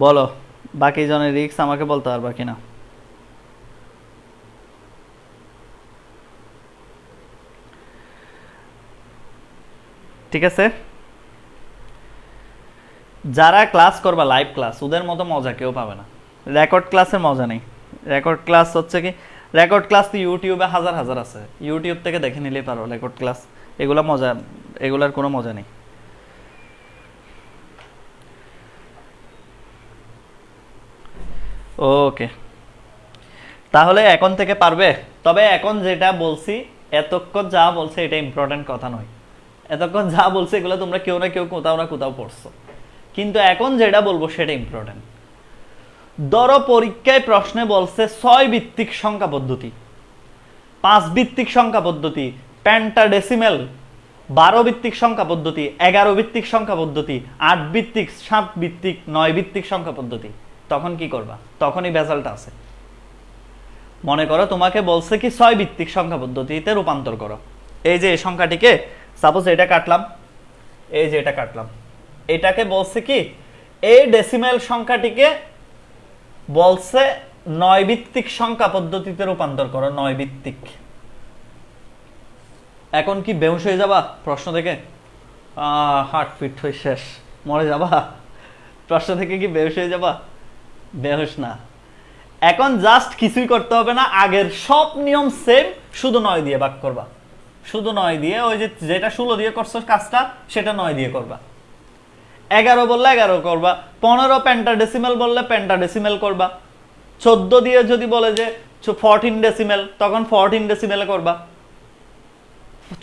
A: বলো, বাকি জনের রিস্ক আমাকে বলতে পারবা কিনা? ঠিক আছে, যারা ক্লাস করবা লাইভ ক্লাস, ওদের মতো মজা কেউ পাবে না। রেকর্ড ক্লাসের মজা নেই। রেকর্ড ক্লাস হচ্ছে কি, রেকর্ড ক্লাস তো ইউটিউবে হাজার হাজার আছে, ইউটিউব থেকে দেখে নিলেই পারো রেকর্ড ক্লাস। এগুলা মজা, এগুলার কোনো মজা নেই। ওকে, তাহলে এখন থেকে পারবে। তবে এখন যেটা বলছি, এতক্ষণ যা বলছে এটা ইম্পর্টেন্ট কথা নয়। এতক্ষণ যা বলছে এগুলো তোমরা কেউ না কেউ কোথাও না কোথাও পড়ছো, কিন্তু এখন যেটা বলবো সেটা ইম্পর্টেন্ট। ধরো পরীক্ষায় প্রশ্নে বলছে 6 ভিত্তিক সংখ্যা পদ্ধতি, 5 ভিত্তিক সংখ্যা পদ্ধতি, পেন্টাডেসিমেল, 12 ভিত্তিক সংখ্যা পদ্ধতি, 11 ভিত্তিক সংখ্যা পদ্ধতি, 8 ভিত্তিক, 7 ভিত্তিক, 9 ভিত্তিক সংখ্যা পদ্ধতি, তখন কি করবা? তখনই ভেজালটা আছে। মনে করো তোমাকে বলছে কি 6 ভিত্তিক সংখ্যা পদ্ধতিতে রূপান্তর করো। এই যে এই সংখ্যাটিকে সাপোজ এটা কাটলাম, এই যে এটা কাটলাম, এটাকে বলছে কি এই ডেসিমেল সংখ্যাটিকে বলছে 9 ভিত্তিক সংখ্যা পদ্ধতিতে রূপান্তর করো, 9 ভিত্তিক। এখন কি বেহুশ হয়ে যাবা প্রশ্ন থেকে? হার্টবিট হয়ে শেষ, মরে যাবা প্রশ্ন থেকে? কি বেহুশ হয়ে যাবা? বেহুশ না। এখন জাস্ট কিছুই করতে হবে না, আগের সব নিয়ম সেম, শুধু 9 দিয়ে ভাগ করবা। শুধু 9 দিয়ে, ওই যে যেটা 16 দিয়ে করছো কাজটা, সেটা 9 দিয়ে করবা। 11 বললে 11 করবা, 15 পেন্টাডেসিমেল বললে পেন্টাডেসিমেল করবা, 14 দিয়ে যদি বলে যে 14 ডেসিমেল, তখন 14 ডেসিমেলে করবা,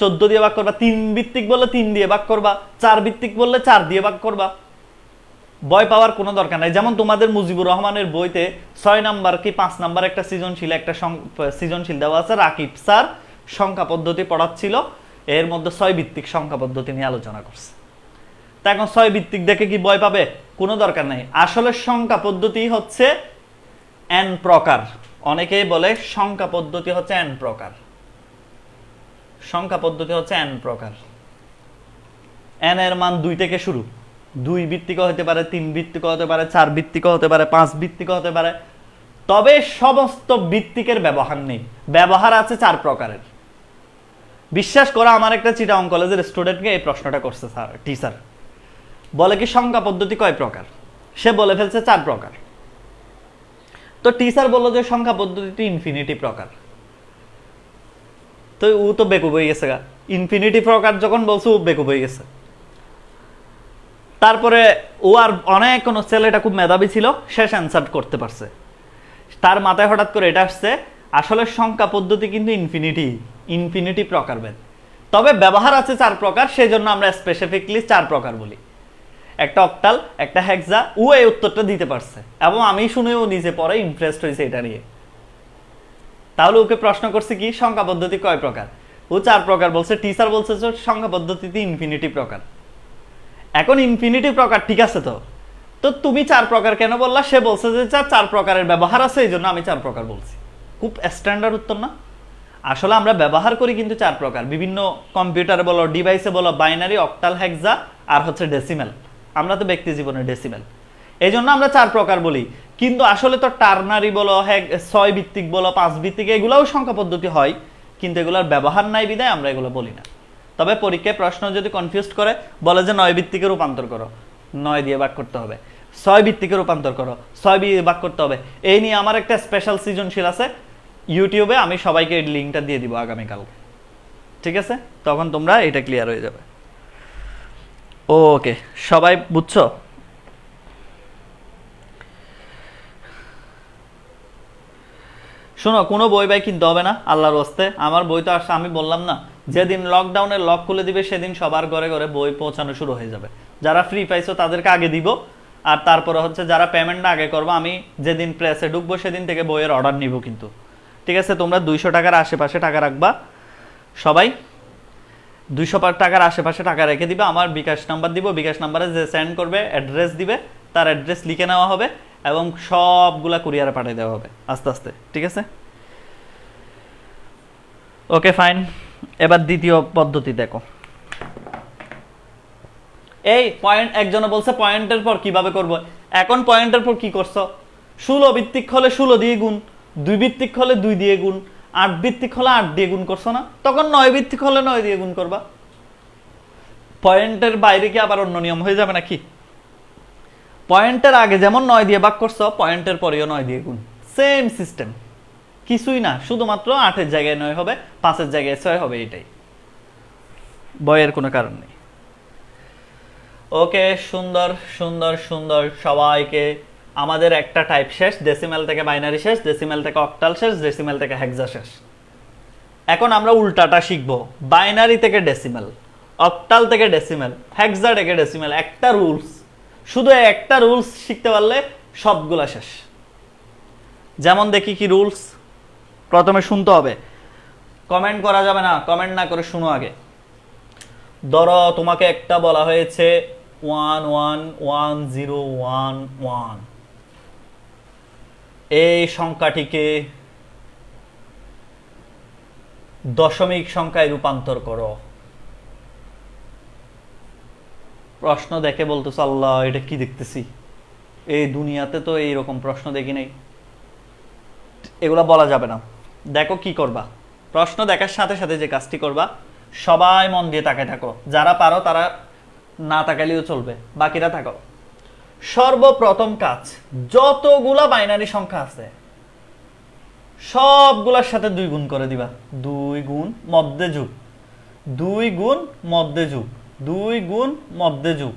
A: 14 দিয়ে ভাগ করবা। 3 ভিত্তিক বললে 3 দিয়ে ভাগ করবা, 4 ভিত্তিক বললে 4 দিয়ে ভাগ করবা। ভয় পাওয়ার কোনো দরকার নাই। যেমন তোমাদের মুজিবুর রহমানের বইতে 6 নাম্বার কি 5 নাম্বার একটা সৃজনশীল দেওয়া আছে, রাকিব স্যার সংখ্যা পদ্ধতি পড়াচ্ছিল, এর মধ্যে 6 ভিত্তিক সংখ্যা পদ্ধতি নিয়ে আলোচনা করছে। তা এখন 6 ভিত্তিক দেখে কি ভয় পাবে? কোনো দরকার নাই। আসলে সংখ্যা পদ্ধতি হচ্ছে n প্রকার। অনেকেই বলে সংখ্যা পদ্ধতি হচ্ছে n প্রকার। সংখ্যা পদ্ধতি হচ্ছে n প্রকার। n এর মান 2 থেকে শুরু, 2 ভিত্তিক হতে পারে, 3 ভিত্তিক হতে পারে, 4 ভিত্তিক হতে পারে, 5 ভিত্তিক হতে পারে। তবে সমস্ত ভিত্তিকের ব্যবহার নেই, ব্যবহার আছে 4 প্রকারের। বিশ্বাস করো, আমার একটা চিটাগং কলেজের স্টুডেন্টকে এই প্রশ্নটা করছে স্যার, টিচার বলে কি সংখ্যা পদ্ধতি কয় প্রকার? সে বলে ফেলছে 4 প্রকার। তো টিচার বললো যে সংখ্যা পদ্ধতি ইনফিনিটি প্রকার। তো ও তো বেকুব হয়ে গেছে গা, ইনফিনিটি প্রকার যখন বলছে ও বেকুব হয়ে গেছে। তারপরে ও আর অনেক কোন ছেলেটা খুব মেধাবী ছিল, শেষ অ্যান্সার করতে পারছে। তার মাথায় হঠাৎ করে এটা আসছে, আসলে সংখ্যা পদ্ধতি কিন্তু ইনফিনিটি প্রকারভেদ, তবে ব্যবহার আছে 4 প্রকার, সেই জন্য আমরা স্পেসিফিকলি 4 প্রকার বলি। একটা অক্টাল, একটা হেক্সা। ও এই উত্তরটা দিতে পারছে এবং আমি শুনেও নিজে পরে ইমপ্রেসড হয়েছে এটা নিয়ে। তাহলে ওকে প্রশ্ন করছে কি সংখ্যা পদ্ধতি কয় প্রকার? ও 4 প্রকার বলছে। টিচার বলছে যে সংখ্যা পদ্ধতিতে ইনফিনিটি প্রকার। এখন ইনফিনিটি প্রকার ঠিক আছে, তো তো তুমি 4 প্রকার কেন বললা? সে বলছে যে 4 প্রকারের ব্যবহার আছে, এই জন্য আমি 4 প্রকার বলছি। খুব স্ট্যান্ডার্ড উত্তর না? আসলে আমরা ব্যবহার করি কিন্তু 4 প্রকার, বিভিন্ন কম্পিউটারে বলো, ডিভাইসে বলো, বাইনারি, অক্টাল, হেক্সা আর হচ্ছে ডেসিমেল। আমরা তো ব্যক্তি জীবনে ডেসিমেল, এই জন্য আমরা 4 প্রকার বলি। কিন্তু আসলে তো টার্নারি বলো, 6 ভিত্তিক বলো, 5 ভিত্তিক, এগুলাও সংখ্যা পদ্ধতি হয়, কিন্তু এগুলোর ব্যবহার নাই বিধায় আমরা এগুলো বলি না। তবে পরীক্ষায় প্রশ্ন যদি কনফিউজ করে, বলে যে 9 ভিত্তিকে রূপান্তর করো, 9 দিয়ে ভাগ করতে হবে। 6 ভিত্তিকে রূপান্তর করো, 6 দিয়ে ভাগ করতে হবে। এই নিয়ে আমার একটা স্পেশাল সৃজনশীল আছে ইউটিউবে, আমি সবাইকে এই লিঙ্কটা দিয়ে দিব আগামীকাল। ঠিক আছে, তখন তোমরা এটা ক্লিয়ার হয়ে যাবে। ওকে, সবাই বুঝছো? শোনো, কোনো বই বাই কিনতে হবে না আল্লাহর ওয়াস্তে। আমার বই তো আসছে, আমি বললাম না, যেদিন লকডাউনের লক খুলে দিবে সেদিন সবার ঘরে ঘরে বই পৌঁছানো শুরু হয়ে যাবে। যারা ফ্রি পাইছো তাদেরকে আগে দিব, আর তারপরে হচ্ছে যারা পেমেন্টটা আগে করবো, আমি যেদিন প্রেসে ঢুকবো সেদিন থেকে বইয়ের অর্ডার নিব কিন্তু। ঠিক আছে, তোমরা 200 টাকার আশেপাশে টাকা রাখবা, সবাই 200 টাকার আশেপাশে টাকা রেখে দিবে। আমার বিকাশ নাম্বার দিব, বিকাশ নাম্বারে যে সেন্ড করবে অ্যাড্রেস দিবে, তার অ্যাড্রেস লিখে নেওয়া হবে এবং সবগুলা কুরিয়ারে পাঠিয়ে দেওয়া হবে আস্তে আস্তে। ঠিক আছে, ওকে ফাইন। এবার দ্বিতীয় পদ্ধতি দেখো। এই পয়েন্ট, একজনে বলছে পয়েন্টের পর কিভাবে করব। এখন পয়েন্টের পর কি করছো? 16 ভিত্তিক হলে 16 দিয়ে গুণ, 2 ভিত্তিক হলে 2 দিয়ে গুণ, 8 ভিত্তিক হলে 8 দিয়ে গুণ করছো না? তখন 9 ভিত্তিক হলে 9 দিয়ে গুণ করবা। পয়েন্টের বাইরে কি আবার অন্য নিয়ম হয়ে যাবে নাকি? পয়েন্টের আগে যেমন 9 দিয়ে ভাগ করছো, পয়েন্টের পরেও 9 দিয়ে গুণ, সেম সিস্টেম, কিছুই না, শুধুমাত্র 8-এর জায়গায় 9 হবে, 5-এর জায়গায় 6 হবে, এটাই। বয়ের কোনো কারণ নেই। ওকে, সুন্দর সুন্দর সুন্দর। সবাইকে আমাদের একটা টাইপ শেষ, ডেসিমেল থেকে বাইনারি শেষ, ডেসিমেল থেকে অক্টাল শেষ, ডেসিমেল থেকে হেক্সা শেষ। এখন আমরা উল্টাটা শিখবো, বাইনারি থেকে ডেসিমেল, অক্টাল থেকে ডেসিমেল, হেক্সা থেকে ডেসিমেল। একটা রুলস, শুধু একটা রুলস শিখতে পারলে সবগুলা শেষ। যেমন দেখি কি রুলস। প্রথমে শুনতে হবে, কমেন্ট করা যাবে না, কমেন্ট না করে শুনো আগে। ধরো তোমাকে একটা বলা হয়েছে 111011, এই সংখ্যাটিকে দশমিক সংখ্যায় রূপান্তর করো। প্রশ্ন দেখে বলতেছ আল্লাহ এটা কি দেখতেছি, এই দুনিয়াতে তো এইরকম প্রশ্ন দেখি নাই। এগুলা বলা যাবে না। দেখো কি করবা, প্রশ্ন দেখার সাথে সাথে যে কাজটি করবা, সবাই মন দিয়ে তাকায় থাকো, যারা পারো তারা না তাকাইলেও চলবে, বাকিরা থাকো। সর্বপ্রথম কাজ, যতগুলা বাইনারি সংখ্যা আছে সবগুলার সাথে 2 গুণ করে দিবা। 2 গুণ মধ্যে যুগ, 2 গুণ মধ্যে যুগ, 2 গুণ মধ্যে যুগ।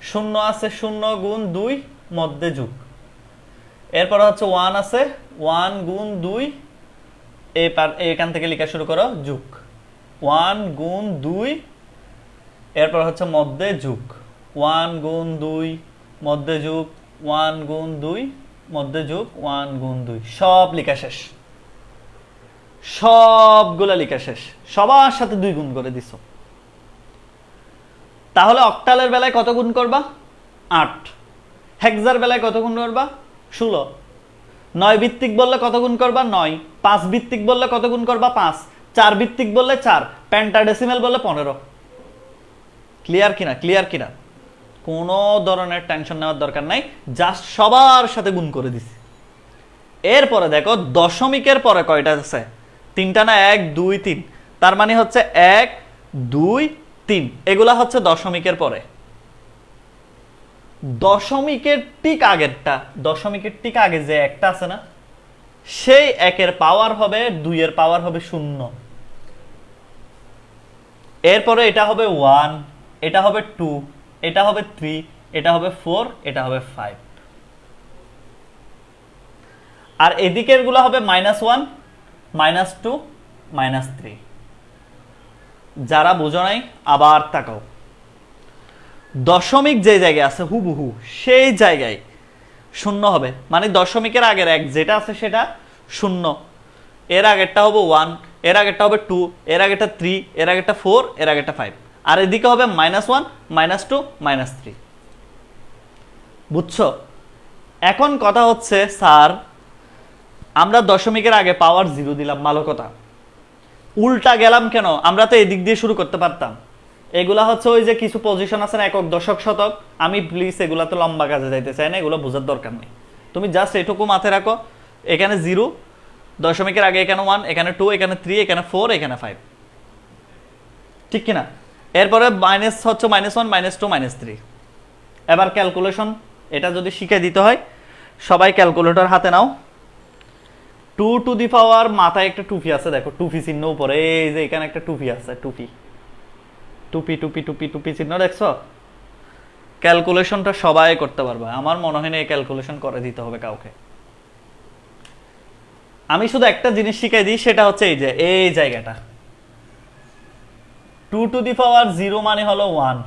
A: শূন্য আছে, 0 গুণ 2 মধ্যে যুগ। এরপর হচ্ছে 1 আছে, 1 গুণ 2, এখান থেকে লেখা শুরু করো, যুগ। 1 গুণ 2, এরপর হচ্ছে মধ্যে যুগ। 1 গুণ 2 মধ্যে যুগ, 1 গুণ 2 মধ্যে যুগ, 1 গুণ 2। সব লেখা শেষ, সবগুলা লেখা শেষ, সবার সাথে 2 গুণ করে দিছো। তাহলে অক্টালের বেলায় কত গুণ করবা? 8। হেক্সার বেলায় কত গুণ করবা? 16। 9 ভিত্তিক বললে কত গুণ করবা? 9। 5 ভিত্তিক বললে কত গুণ করবা? 5। 4 ভিত্তিক বললে 4। পেন্টাডেসিমাল বললে 15। ক্লিয়ার কিনা? ক্লিয়ার কিনা? কোনো ধরনের টেনশন নেওয়ার দরকার নাই, জাস্ট সবার সাথে গুণ করে দিছি। এরপরে দেখো দশমিকের পরে কয়টা আছে? 3টা না? 1 2 3। তার মানে হচ্ছে 1 2 3, এগুলা হচ্ছে দশমিকের পরে। দশমিকের ঠিক আগেরটা, দশমিকের ঠিক আগে যে একটা আছে না, সেই 1-এর পাওয়ার হবে 2, এর পাওয়ার হবে 0। এরপরে এটা হবে 1, এটা হবে 2, এটা হবে 3, এটা হবে 4, এটা হবে 5। আর এদিকের গুলো হবে -1, -2, -3। যারা বুঝো নাই আবার তাকাও, দশমিক যে জায়গায় আছে হুবহু সেই জায়গায় 0 হবে, মানে দশমিকের আগের 1 যেটা আছে সেটা 0, এর আগেরটা হবে 1, এর আগেরটা হবে 2, এর আগেরটা 3, এর আগেরটা 4, এর আগেরটা 5। আর এদিকে হবে -1, -2, -3। বুঝছো? এখন কথা হচ্ছে স্যার আমরা দশমিকের আগে পাওয়ার 0 দিলাম, ভালো কথা, উল্টা গেলাম কেন? আমরা তো এদিক দিয়ে শুরু করতে পারতাম। এগুলা হচ্ছে ওই যে কিছু পজিশন আছে না, একক, দশক, শতক, আমি প্লিজ এগুলা তো লম্বা কাজে যাইতে চাই না, এগুলো বোঝার দরকার নেই। তুমি জাস্ট এটুকু মাথায় রাখো, এখানে 0, দশমিকের আগে এখানে 1, এখানে 2, এখানে 3, এখানে 4, এখানে 5, ঠিক কিনা? এরপরে মাইনাস হচ্ছে -1, -2, -3। এবার ক্যালকুলেশন, এটা যদি শিখে দিতে হয় সবাই ক্যালকুলেটর হাতে নাও। 2 টু দি পাওয়ার, মাথায় একটা টুপি আছে, দেখো টুপি চিহ্ন উপরে, এই যে এখানে একটা টুপি আছে, টুপি টুপি টুপি টুপি টুপি চিহ্ন দেখছো? ক্যালকুলেশনটা সবাই করতে পারবে, আমার মনে হয় না এই ক্যালকুলেশন করে দিতে হবে কাউকে। আমি শুধু একটা জিনিস শিখাই দিই, সেটা হচ্ছে এই যে এই জায়গাটা 2 টু দি পাওয়ার 0 মানে হলো 1।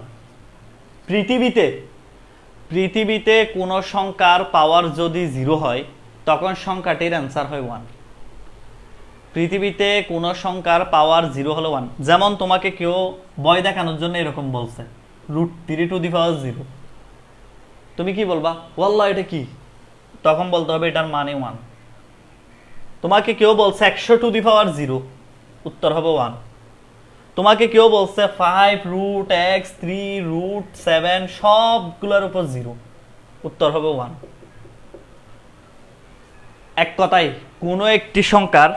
A: পৃথিবীতে কোনো সংখ্যার পাওয়ার যদি 0 হয় তখন সংখ্যাটির অ্যান্সার হয় 1। পৃথিবীতে কোনো সংখ্যার পাওয়ার 0 হলো 1। যেমন তোমাকে কেউ ভয় দেখানোর জন্য এরকম বলছে √3 টু দি পাওয়ার 0, তুমি কি বলবা? ওয়াল্লাহ এটা কি? তখন বলতে হবে এটার মানে 1। তোমাকে কেউ বলছে 100 টু দি পাওয়ার 0, উত্তর হবে 1। তোমাকে কেউ বলছে 5√x 3√7 সবগুলোর উপর 0, উত্তর হবে 1। এক কথায় কোনো একটি সংখ্যার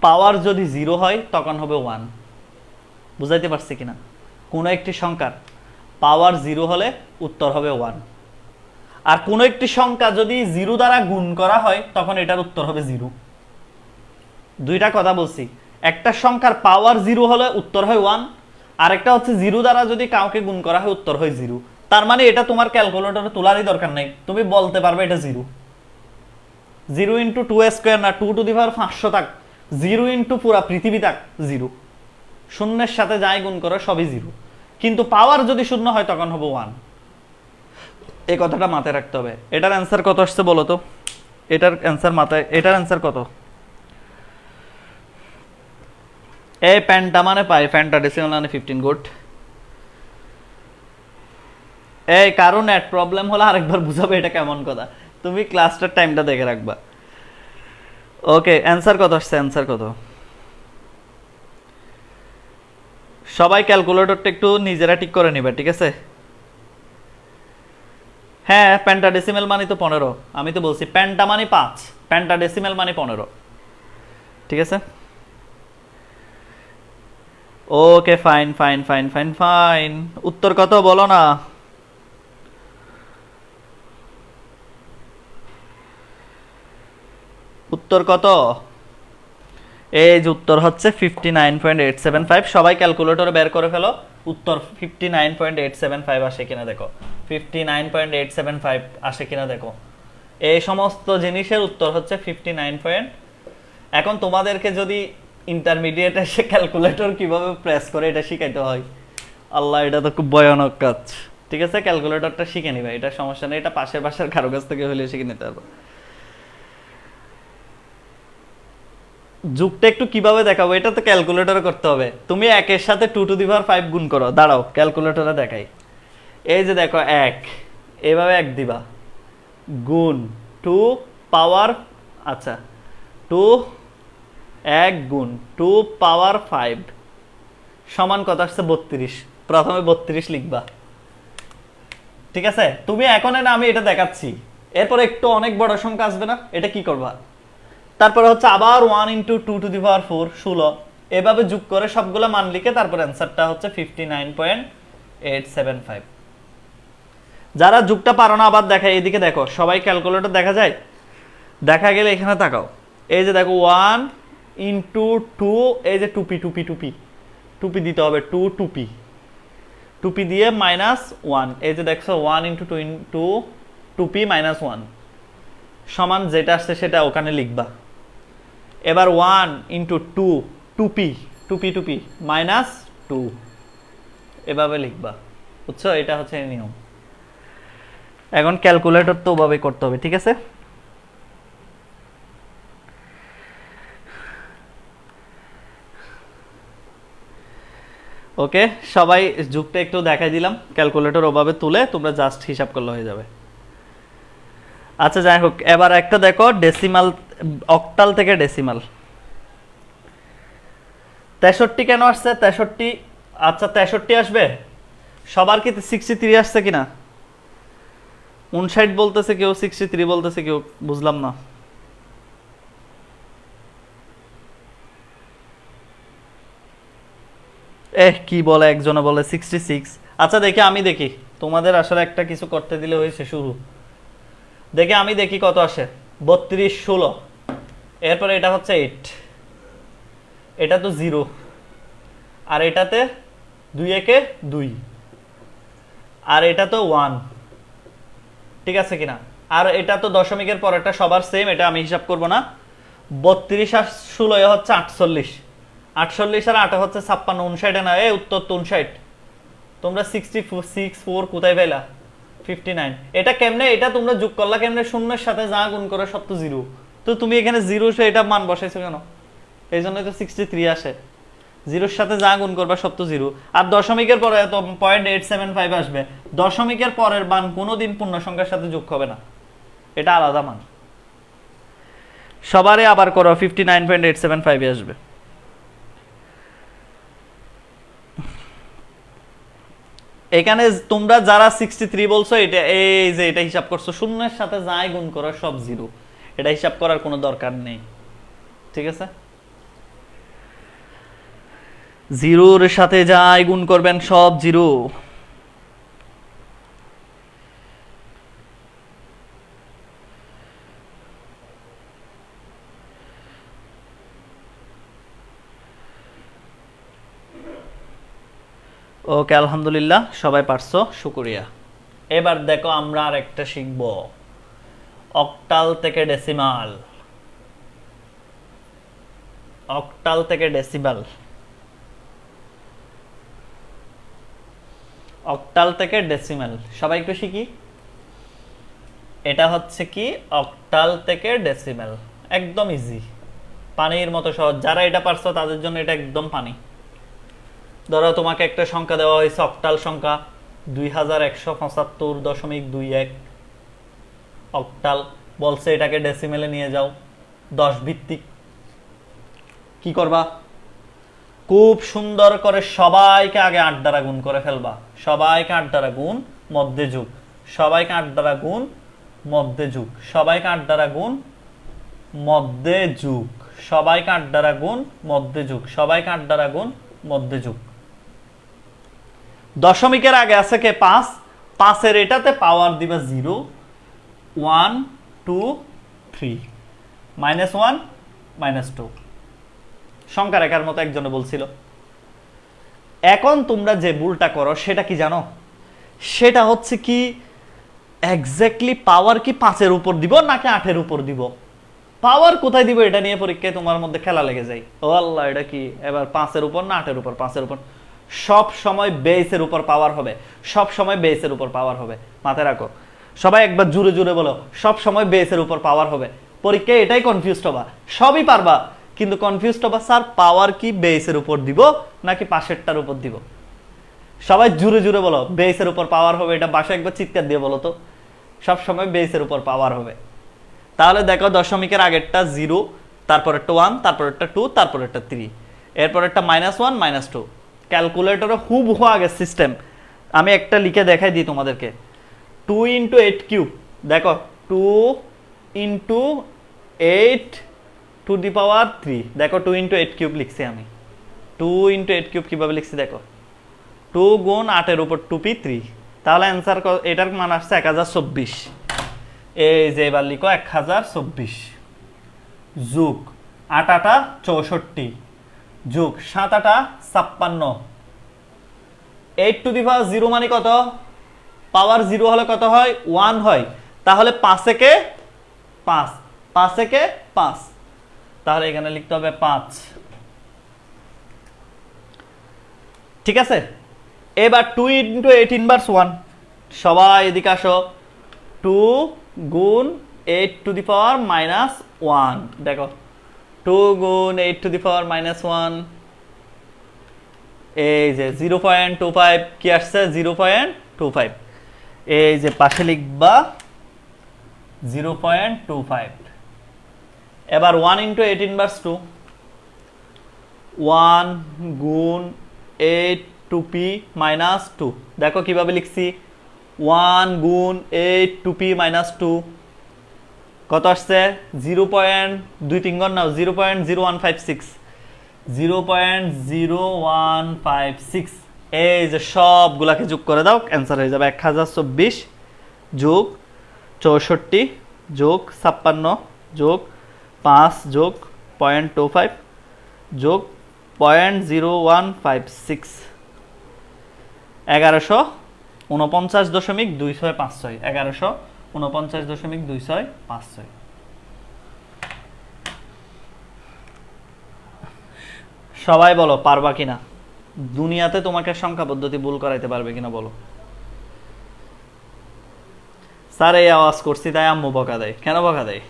A: পাওয়ার যদি 0 হয় তখন হবে 1। বুঝাইতে পারছি কিনা? কোনো একটি সংখ্যার পাওয়ার 0 হলে উত্তর হবে 1। আর কোনো একটি সংখ্যা যদি 0 দ্বারা গুণ করা হয় তখন এটার উত্তর হবে 0। দুইটা কথা বলছি, একটা সংখ্যার পাওয়ার 0 হলে উত্তর হয় 1, আর একটা হচ্ছে 0 দ্বারা যদি কাউকে গুণ করা হয় উত্তর হয় 0। তার মানে এটা তোমার ক্যালকুলেটরে তোলারই দরকার নাই, তুমি বলতে পারবে এটা 0। 0 × 2² না, 2 টু দি পাওয়ার 500 থাক, 0 × পুরা পৃথিবী থাক 0, শূন্যের সাথে যাই গুণ করো সবই 0। কিন্তু পাওয়ার যদি 0 হয় তখন হবে 1। এই কথাটা মাথায় রাখতে হবে। এটার অ্যান্সার কত আসছে বলো তো? এটার অ্যান্সার মাথায়, এটার অ্যান্সার কত? এই প্যান্টা মানে পাই, প্যান্টা ডেসিমাল মানে 15 গুড। এই কারো নেট প্রবলেম হলে আরেকবার বুঝাবে, এটা কেমন কথা? তুমি ক্লাসটার টাইমটা দেখে রাখবা। ওকে, অ্যান্সার কত আসছে? অ্যান্সার কত? সবাই ক্যালকুলেটরটা একটু নিজেরা ঠিক করে নিবে, ঠিক আছে? হ্যাঁ, পেন্টাডেসিমেল মানে তো 15, আমি তো বলছি পেন্টা মানে 5, পেন্টাডেসিমেল মানে 15, ঠিক আছে? Okay, fine fine fine fine fine. উত্তর কত বলো না? উত্তর কত? এই যে উত্তর হচ্ছে 59.875। সবাই ক্যালকুলেটরে বের করে ফেলো, উত্তর 59.875 আসে কিনা দেখো। 59.875 আসে কিনা দেখো। এই সমস্ত জিনিসের উত্তর হচ্ছে 59 এখন তোমাদেরকে যদি ইন্টারমিডিয়েট এসে ক্যালকুলেটর কিভাবে প্রেস করে এটা শিখাইতে হয়, আল্লাহ, এটা তো খুব ভয়ানক কাজ। ঠিক আছে, ক্যালকুলেটরটা শিখে নিবে, এটা সমস্যা নেই, এটা পাশের বাসার কারো কাছ থেকে হলে শিখে নিতে পারবো। যুগটা একটু কিভাবে দেখাবো, এটা তো ক্যালকুলেটরে করতে হবে। তুমি 1 এর সাথে 2^5 গুণ করো, দাঁড়াও ক্যালকুলেটরে দেখাই। এই যে দেখো 1, এভাবে 1 দিবা, গুণ 2 পাওয়ার, আচ্ছা 2, 1 গুণ 2 পাওয়ার 5 সমান কত আসছে? 32। প্রথমে 32 লিখবা, ঠিক আছে? তুমি এখন না, আমি এটা দেখাচ্ছি, এরপর একটু অনেক বড় সংখ্যা আসবে না, এটা কি করবা? তারপরে হচ্ছে আবার 1 × 2^4 16, এভাবে যোগ করে সবগুলো মান লিখে তারপর অ্যান্সারটা হচ্ছে 59.875। যারা যুগটা পারো না আবার দেখা, এইদিকে দেখো, সবাই ক্যালকুলেটর দেখা যায়? দেখা গেলে এখানে তাকাও, এই যে দেখো 1 × 2, এই যে টুপি টুপি টুপি টুপি দিতে হবে, 2 টুপি টুপি দিয়ে -1, এই যে দেখছো 1 × 2 টুপি -1 সমান যেটা আসছে সেটা ওখানে লিখবা। এবার 1 × 2 টুপি টুপি টুপি -2 এভাবে লিখবা, বুঝছো? এটা হচ্ছে নিয়ম। এখন ক্যালকুলেটর তো ওভাবে করতে হবে, ঠিক আছে? ওকে, সবাই যুগটা একটু দেখাই দিলাম, ক্যালকুলেটর ওভাবে তুলে তোমরা জাস্ট হিসাব করলে হয়ে যাবে। আচ্ছা, যাই হোক, এবার একটা দেখো ডেসিমাল, অক্টাল থেকে ডেসিমাল। 63 কেন আসছে? 63, আচ্ছা 63 আসবে। সবার কি 63 আসছে কিনা? 59 বলতেছে কেউ, 63 বলতেছে কেউ, বুঝলাম না। কি বলে, একজনে বলে 66। আচ্ছা দেখি, আমি দেখি, তোমাদের আসলে একটা কিছু করতে দিলে হয়েছে শুরু। দেখি আমি দেখি কত আসে। 32 16, এরপরে এটা হচ্ছে 8, এটা তো 0, আর এটাতে 2 একে 2, আর এটা তো 1, ঠিক আছে কিনা? আর এটা তো দশমিকের পরেরটা সবার সেম, এটা আমি হিসাব করব না। 32 আর 16 হচ্ছে 48, 48 আর 8 হচ্ছে 56, 59 না? উত্তর তো 59। তোমরা 64 কোথায় পেলা? 59। এটা কেমনে, এটা তোমরা যোগ করলা কেমনে? শূন্যের সাথে যা গুণ করে সব তো 0, তো তুমি এখানে 0 সে এটা মান বসাইছো কেন? এই জন্যই তো 63 আসে। 0-র সাথে যা গুণ করবা সব তো 0, আর দশমিকের পরে তো 0.875 আসবে। দশমিকের পরের মান কোনোদিন পূর্ণ সংখ্যার সাথে যোগ হবে না, এটা আলাদা মান। সবারই আবার করো, 59.875 আসবে। এখানে তোমরা যারা 63 বলছো, এটা এই যে এটা হিসাব করছো, শূন্যের সাথে যাই গুণ করো সব 0, এটা হিসাব করার কোনো দরকার নেই, ঠিক আছে? 0-র সাথে যাই গুণ করবেন সব 0। ওকে, আলহামদুলিল্লাহ, সবাই পারছো, শুকরিয়া। এবার দেখো আমরা আরেকটা শিখব, অক্টাল থেকে ডেসিমাল। অক্টাল থেকে ডেসিমাল, অক্টাল থেকে ডেসিমাল, সবাই একটু শিখি। এটা হচ্ছে কি অক্টাল থেকে ডেসিমাল, একদম ইজি, পানির মতো সহজ। যারা এটা পারছো তাদের জন্য এটা একদম পানি। ধরো তোমাকে একটা সংখ্যা দেওয়া হয়েছে, অক্টাল সংখ্যা, 2175.21 অক্টাল। বলছে এটাকে ডেসিমেলে নিয়ে যাও, 10 ভিত্তিক। কি করবা? খুব সুন্দর করে সবাইকে আগে 8 দ্বারা গুণ করে ফেলবা। সবাইকে 8 দ্বারা গুণ, মধ্যে যোগ, সবাইকে 8 দ্বারা গুণ, মধ্যে যোগ, সবাইকে 8 দ্বারা গুণ, মধ্যে যোগ, সবাইকে 8 দ্বারা গুণ, মধ্যে যোগ, সবাইকে 8 দ্বারা গুণ, মধ্যে যোগ। দশমিকের আগে আছে কে? 5। 5 এটাতে পাওয়ার দিবা 0, 1 2 3, -1 -2। সংখ্যা রেখার মতো একজনে বলছিল। এখন তোমরা যে ভুলটা করো সেটা কি জানো? সেটা হচ্ছে কি, এক্স্যাক্টলি পাওয়ার কি 5-এর উপর দিব নাকি 8-এর উপর দিব? পাওয়ার কোথায় দিব এটা নিয়ে পরীক্ষায় তোমার মধ্যে খেলা লেগে যায়। ও আল্লাহ, এটা কি এবার 5-এর উপর না 8-এর উপর? 5-এর উপর। সব সময় বেসের উপর পাওয়ার হবে, সব সময় বেসের উপর পাওয়ার হবে। মাথায় রাখো, সবাই একবার জুড়ে জুড়ে বলো, সব সময় বেসের উপর পাওয়ার হবে। পরীক্ষায় এটাই কনফিউজড হবা, সবই পারবা কিন্তু কনফিউজড হবা, স্যার পাওয়ার কি বেসের উপর দিব নাকি পাশেরটার উপর দিব? সবাই জুড়ে জুড়ে বলো বেসের উপর পাওয়ার হবে। এটা বাসায় একবার চিৎকার দিয়ে বলো তো, সব সময় বেসের উপর পাওয়ার হবে। তাহলে দেখো, দশমিকের আগেরটা 0, তারপরেরটা 1, তারপরেরটা 2, তারপরেরটা 3, এরপরেরটা -1 -2। ক্যালকুলেটরে হুবহু আগের সিস্টেম। আমি একটা লিখে দেখাই দিই তোমাদেরকে। 2 × 8 কিউব, দেখো 2 × 8 টু দি পাওয়ার 3। দেখো 2 × 8 কিউব লিখছি আমি। 2 × 8 কিউব কিভাবে লিখছি দেখো, 2 গুণ 8-এর উপর 2p 3। তাহলে অ্যান্সার এটার মান আসছে 1024। এই যে এবার লিখো 1024 যোগ 8 8 64 যোগ 7 8 56। 8 টু দি পাওয়ার 0 মানে কত? পাওয়ার 0 হলে কত হয়? 1 হয়। তাহলে 5 একে 5, 5 একে 5, তাহলে এখানে লিখতে হবে 5। ঠিক আছে, এবার 2 × 8 ইনভার্স 1। সবাই এদিকে আসো। 2 গুণ 8 টু দি পাওয়ার -1। দেখো 2 গুণ 8 টু দি পাওয়ার -1, এই যে 0.25 কি আসছে? 0.25। এই যে পাশে লিখবা 0.25। এবার 1 × 8 ইনভার্স 2। 1 গুণ 8 2p -2। দেখো কিভাবে লিখছি, 1 গুণ 8 2p -2 কত আসছে? 0.23 গণ নাও, 0.0156, 0.0156। এই যে সবগুলাকে যোগ করে দাও, অ্যান্সার হয়ে যাবে 1024 যোগ 64 যোগ 56 যোগ 5 যোগ 0.25 যোগ 0.0156, 1149.256। 1149.256। সবাই বলো পারবা কিনা? দুনিয়াতে তোমাকে সংখ্যা পদ্ধতি ভুল করাইতে পারবে কিনা বলো? স্যার এই আওয়াজ করছি তাই আম্মু বকা দেয়। কেন বকা দেয়?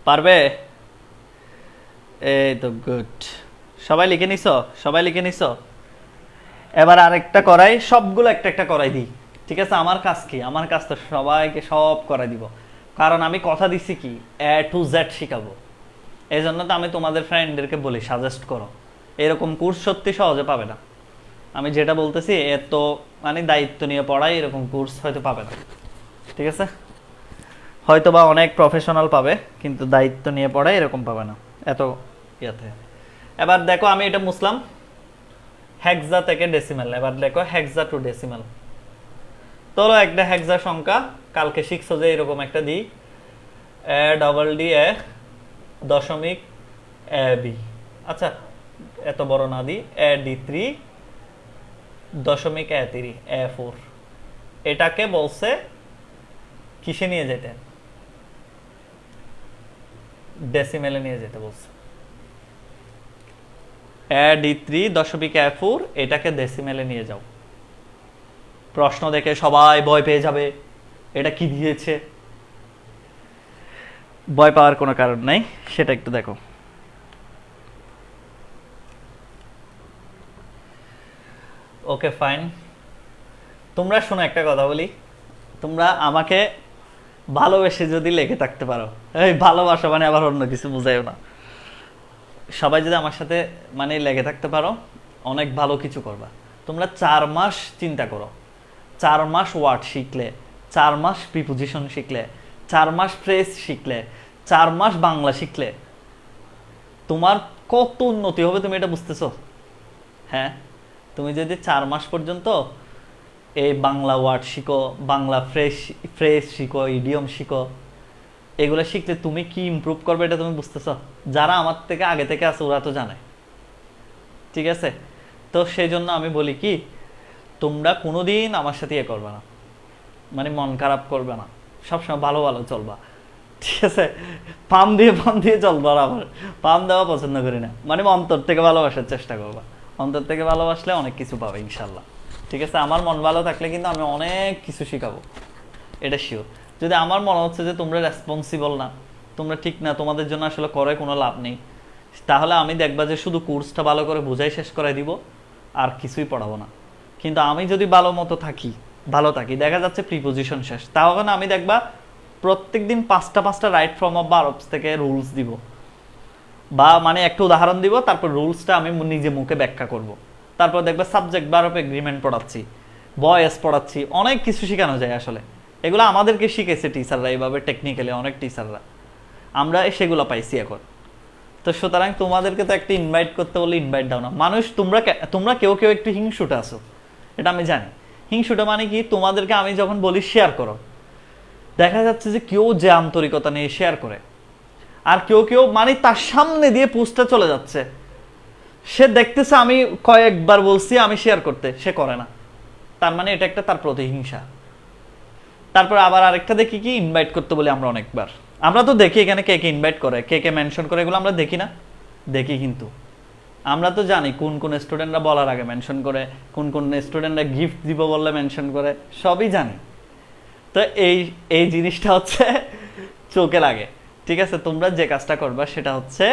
A: পারবে? এই তো গুড, সবাই লিখে নিছো? সবাই লিখে নিছো? এবার আরেকটা করাই, সবগুলো একটা একটা করাই দিই। ঠিক আছে, আমার কাজ কি? আমার কাজ তো সবাইকে সব করাই দিব, কারণ আমি কথা দিছি কি A to Z শিখাবো। এই জন্য তো আমি তোমাদের ফ্রেন্ডদেরকে বলি সাজেস্ট করো। এরকম কোর্স সত্যি সহজে পাবে না। আমি যেটা বলতেছি এত মানে দায়িত্ব নিয়ে পড়াই, এরকম কোর্স হয়তো পাবে না। ঠিক আছে, হয়তো বা অনেক প্রফেশনাল পাবে, কিন্তু দায়িত্ব নিয়ে পড়াই এরকম পাবে না এত ইয়াতে। এবার দেখো আমি এটা মুছলাম হেক্সা থেকে ডেসিমাল। এবার দেখো হেক্সা টু ডেসিমাল। তোলো একটা হেক্সা সংখ্যা, কালকে শিখছো যে এরকম একটা দিই, ডবল-ডি দশমিক বি। আচ্ছা এত বড় না দিই, D3 দশমিক 3 এটাকে বলছে কিসে নিয়ে যেতে? ডেসিমেলে নিয়ে যেতে বলছে। D3.4 এটাকে ডেসিমেলে নিয়ে যাও। প্রশ্ন দেখে সবাই ভয় পেয়ে যাবে, এটা কি দিয়েছে। ভয় পাওয়ার কোনো কারণ নাই, সেটা একটু দেখো। ওকে ফাইন, তোমরা শোনো একটা কথা বলি, তোমরা আমাকে ভালোবেসে যদি লেগে থাকতে পারো, এই ভালোবাসা মানে আবার অন্য কিছু বুঝাইও না, সবাই যদি আমার সাথে মানে লেগে থাকতে পারো, অনেক ভালো কিছু করবা। তোমরা 4 মাস চিন্তা করো, 4 মাস ওয়ার্ড শিখলে, 4 মাস প্রিপোজিশন শিখলে, 4 মাস ফ্রেজ শিখলে, 4 মাস বাংলা শিখলে তোমার কত উন্নতি হবে তুমি এটা বুঝতেছো? হ্যাঁ, তুমি যদি 4 মাস পর্যন্ত এই বাংলা ওয়ার্ড শিখো, বাংলা ফ্রেজ শিখো, ইডিয়ম শিখো, এগুলো শিখলে তুমি কি ইমপ্রুভ করবে এটা তুমি বুঝতেছো? যারা আমার থেকে আগে থেকে আছে ওরা তো জানে, ঠিক আছে? তো সেই জন্য আমি বলি কি, তোমরা কোনোদিন আমার সাথে ইয়ে করবে না, মানে মন খারাপ করবে না, সবসময় ভালো ভালো চলবা, ঠিক আছে? পাম দিয়ে চলবা, আর আবার পাম দেওয়া পছন্দ করি না, মানে অন্তর থেকে ভালোবাসার চেষ্টা করবা। অন্তর থেকে ভালোবাসলে অনেক কিছু পাবে ইনশাল্লাহ, ঠিক আছে? আমার মন ভালো থাকলে কিন্তু আমি অনেক কিছু শিখাবো, এটা শিওর। যদি আমার মনে হচ্ছে যে তোমরা রেসপন্সিবল না, তোমরা ঠিক না, তোমাদের জন্য আসলে করে কোনো লাভ নেই, তাহলে আমি দেখবা যে শুধু কোর্সটা ভালো করে বুঝাই শেষ করে দিব, আর কিছুই পড়াবো না। কিন্তু আমি যদি ভালো মতো থাকি, ভালো থাকি, দেখা যাচ্ছে প্রিপোজিশন শেষ, তাহলে আমি দেখবা প্রত্যেক দিন 5টা রাইট ফ্রম অফ বা অফস থেকে রুলস দিব, বা মানে একটা উদাহরণ দিব, তারপর রুলসটা আমি নিজে মুখে ব্যাখ্যা করব। তারপর দেখবা সাবজেক্ট বার অফ এগ্রিমেন্ট পড়াচ্ছি, ভয়েস পড়াচ্ছি, অনেক কিছু শেখানো যায় আসলে। এগুলো আমাদেরকে শিখেছে টিচাররা, এইভাবে টেকনিক্যালি অনেক টিচাররা, আমরা সেগুলো পাইছি এখন। তো সুতরাং তোমাদেরকে তো একটা ইনভাইট করতে বলে ইনভাইট দাও না। মানুষ তোমরা কেউ একটু হিংসুটা আছো, এটা আমি জানি। হিংসুটা মানে কি, তোমাদেরকে আমি যখন বলি শেয়ার করো, দেখা যাচ্ছে যে কেউ যে আন্তরিকতা নিয়ে শেয়ার করে, আর কেউ মানে তার সামনে দিয়ে পোস্টটা চলে যাচ্ছে, সে দেখতেছে আমি কয়েকবার বলছি আমি শেয়ার করতে, সে করে না, তার মানে এটা একটা তার প্রতিহিংসা। তারপর আবার আরেকটা দেখি কি, ইনভাইট করতে বলি আমরা অনেকবার, আমরা তো দেখি এখানে কে কে ইনভাইট করে, কে কে মেনশন করে, এগুলো আমরা দেখি না? দেখি, কিন্তু আমরা তো জানি কোন কোন স্টুডেন্টরা বলার আগে মেনশন করে, কোন কোন স্টুডেন্টরা গিফট দিব বললে মেনশন করে, সবই জানি। তো এই জিনিসটা হচ্ছে চোখে লাগে, ঠিক আছে? তোমরা যে কাজটা করবা সেটা হচ্ছে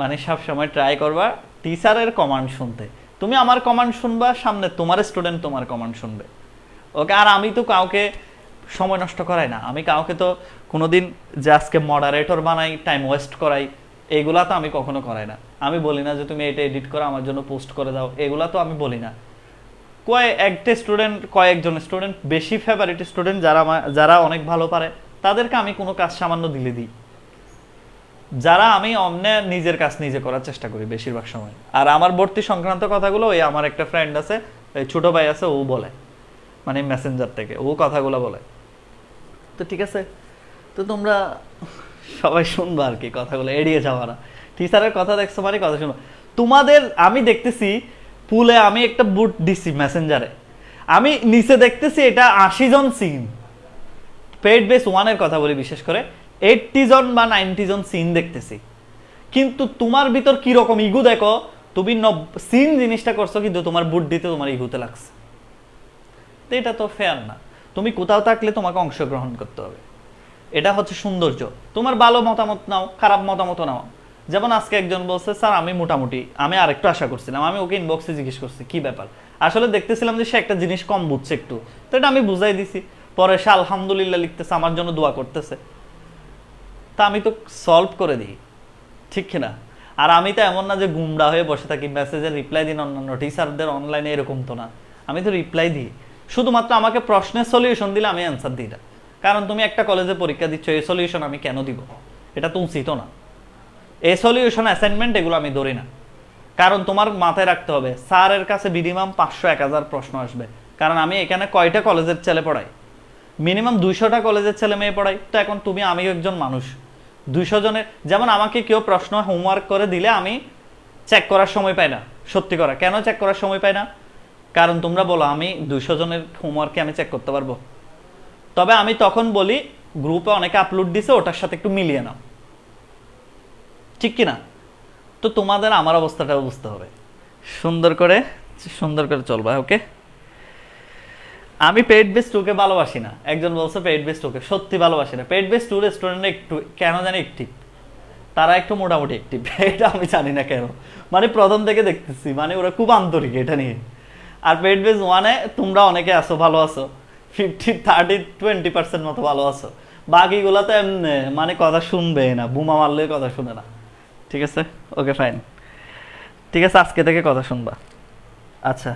A: মানে সবসময় ট্রাই করবা টিচারের কমান্ড শুনতে। তুমি আমার কমান্ড শুনবা, সামনে তোমার স্টুডেন্ট তোমার কমান্ড শুনবে, ওকে? আর আমি তো কাউকে সময় নষ্ট করাই না, আমি কাউকে তো কোনোদিন যে আজকে মডারেটর বানাই, টাইম ওয়েস্ট করাই, এগুলা তো আমি কখনো করাই না। আমি বলি না যে তুমি এটা এডিট করো আমার জন্য পোস্ট করে দাও, এগুলা তো আমি বলি না। কয়েকজন স্টুডেন্ট বেশি ফেভারিট স্টুডেন্ট যারা অনেক ভালো পারে, তাদেরকে আমি কোনো কাজ সামান্য দিলে দিই, যারা আমি অন্য নিজের কাজ নিজে করার চেষ্টা করি বেশিরভাগ সময়। আর আমার ভর্তি সংক্রান্ত কথাগুলো ওই আমার একটা ফ্রেন্ড আছে, ছোট ভাই আছে, ও বলে, মানে মেসেঞ্জার থেকে ও কথাগুলো বলে। তো ঠিক আছে, তো তোমরা সবাই শুনবো আর কি, কথাগুলো এড়িয়ে যাওয়া না। টিচারের কথা দেখছো মানে কথা শুনবো। তোমাদের আমি দেখতেছি পুলে, আমি একটা বুট দিছি মেসেঞ্জারে, আমি নিচে দেখতেছি এটা 80 জন সিন, পেড বেস 1-এর কথা বলি, বিশেষ করে 80 জন বা 90 জন সিন দেখতেছি। কিন্তু তোমার ভিতর কি রকম ইগো দেখো, তুমি সিন জিনিসটা করছো কিন্তু তোমার বুট দিতে তোমার ইগোতে লাগছে, তো এটা তো ফেয়ার না। তুমি কোথাও থাকলে তোমাকে অংশগ্রহণ করতে হবে, এটা হচ্ছে সৌন্দর্য। তোমার ভালো মতামত নাও, খারাপ মতামত নাও। যেমন আজকে একজন বলছে স্যার আমি মোটামুটি, আমি আরেকটু আশা করছিলাম, আমি ওকে ইনবক্সে জিজ্ঞেস করছি কি ব্যাপার, আসলে দেখতেছিলাম যে সে একটা জিনিস কম বুঝছে একটু, তো এটা আমি বুঝাই দিছি। পরে সে আলহামদুলিল্লাহ লিখতেছে, আমার জন্য দোয়া করতেছে, তা আমি তো সলভ করে দিই, ঠিক কিনা? আর আমি তো এমন না যে গুমরা হয়ে বসে থাকি, মেসেজের রিপ্লাই দিন অন্যান্য টিচারদের অনলাইনে, এরকম তো না। আমি তো রিপ্লাই দিই, শুধুমাত্র আমাকে প্রশ্নের সলিউশন দিলে আমি অ্যান্সার দিই না। কারণ তুমি একটা কলেজে পরীক্ষা দিচ্ছ, এই সলিউশন আমি কেন দিব? এটা তো উচিত না। এই সলিউশন অ্যাসাইনমেন্ট এগুলো আমি ধরি না, কারণ তোমার মাথায় রাখতে হবে স্যারের কাছে মিনিমাম 500-1000 প্রশ্ন আসবে, কারণ আমি এখানে কয়টা কলেজের ছেলে পড়াই, মিনিমাম 200টা কলেজের ছেলে মেয়ে পড়াই। তো এখন তুমি, আমিও একজন মানুষ, 200 জনের, যেমন আমাকে কেউ প্রশ্ন হোমওয়ার্ক করে দিলে আমি চেক করার সময় পাই না। সত্যি করা, কেন চেক করার সময় পাই না? কারণ তোমরা বলো আমি 200 জনের হোমওয়ার্কে আমি চেক করতে পারবো? তবে আমি তখন বলি গ্রুপে অনেকে আপলোড দিছে, ওটার সাথে একটু মিলিয়ে নাও, ঠিক কিনা? তো তোমাদের আমার অবস্থাটাও বুঝতে হবে, সুন্দর করে চলবা। ওকে, আমি পেইড বেস 2 কে ভালোবাসি না। একজন বলছে পেইড বেস 2 কে, সত্যি ভালোবাসি না। পেইড বেস 2 রেস্টুরেন্টে একটু কেন জানি অ্যাক্টিভ, তারা একটু মোটামুটি অ্যাক্টিভ, এটা আমি জানি না কেন, মানে প্রথম থেকে দেখতেছি, মানে ওরা খুব আন্তরিক এটা নিয়ে। আর পেইড বেস 1 এ তোমরা অনেকে আছো, ভালো আছো, 50-30-20% মতো ভালো আছো, বাকিগুলো তো এমনি মানে কথা শুনবে না, বুমা মারলে কথা শুনে না। ঠিক আছে, ওকে ফাইন, ঠিক আছে, আজকে থেকে কথা শুনবা। আচ্ছা,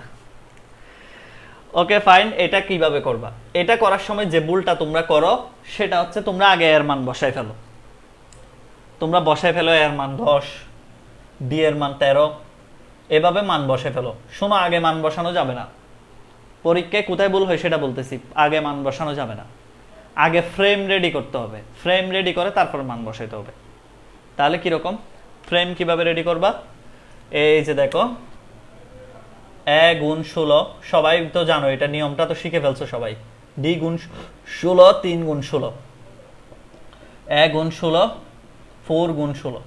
A: ওকে ফাইন। এটা কিভাবে করবা? এটা করার সময় যে ভুলটা তোমরা করো সেটা হচ্ছে তোমরা আগে এর মান বসায় ফেলো। তোমরা বসায় ফেলো এর মান 10, ডি এর মান 13, এভাবে মান বসায় ফেলো। শোনো, আগে মান বসানো যাবে না। পরীক্ষায় কোথায় ভুল হয় সেটা বলতেছি, আগে মান বসানো যাবে না। আগে ফ্রেম রেডি করতে হবে, ফ্রেম রেডি করে তারপর মান বসাইতে হবে। তাহলে কিরকম ফ্রেম কিভাবে রেডি করবা? এই যে দেখো, এ গুণ 16, সবাই তো জানো এটা, নিয়মটা তো শিখে ফেলছো সবাই। ডি গুণ 16, 3 গুণ 16, এ গুণ 16, 4 গুণ 16,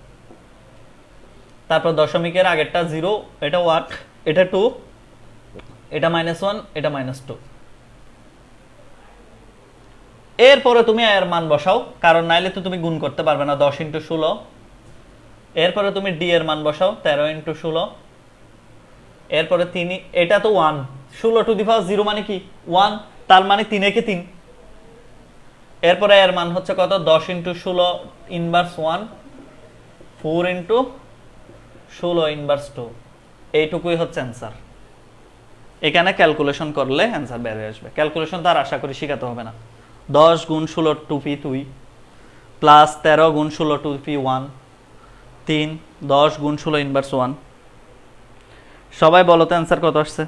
A: তারপর দশমিকের আগেরটা 0, এটা 1, এটা 2, এটা -1, এটা -2। এরপরে তুমি এর মান বসাও, কারণ নাইলে তো তুমি গুণ করতে পারবে না। 10 × 16। এরপরে তুমি ডি এর মান বসাও, 13 × 16। এরপরে 3, এটা তো 1, 16⁻0 মানে কি 1, তার মানে 3 একে 3। এরপরে এর মান হচ্ছে কত? 10 × 16 ইনভার্স 1, 4 × 16 ইনভার্স 2। এইটুকুই হচ্ছে অ্যান্সার। এখানে ক্যালকুলেশন করলে অ্যান্সার বের হয়ে আসবে। ক্যালকুলেশন তার আশা করি শিখাতে হবে না। 10 গুণ 16 2p 2, প্লাস 13 গুণ 16 2p 1, 3, 10 গুণ 16 ইনভার্স 1। সবাই বলো তো অ্যান্সার কত আসছে?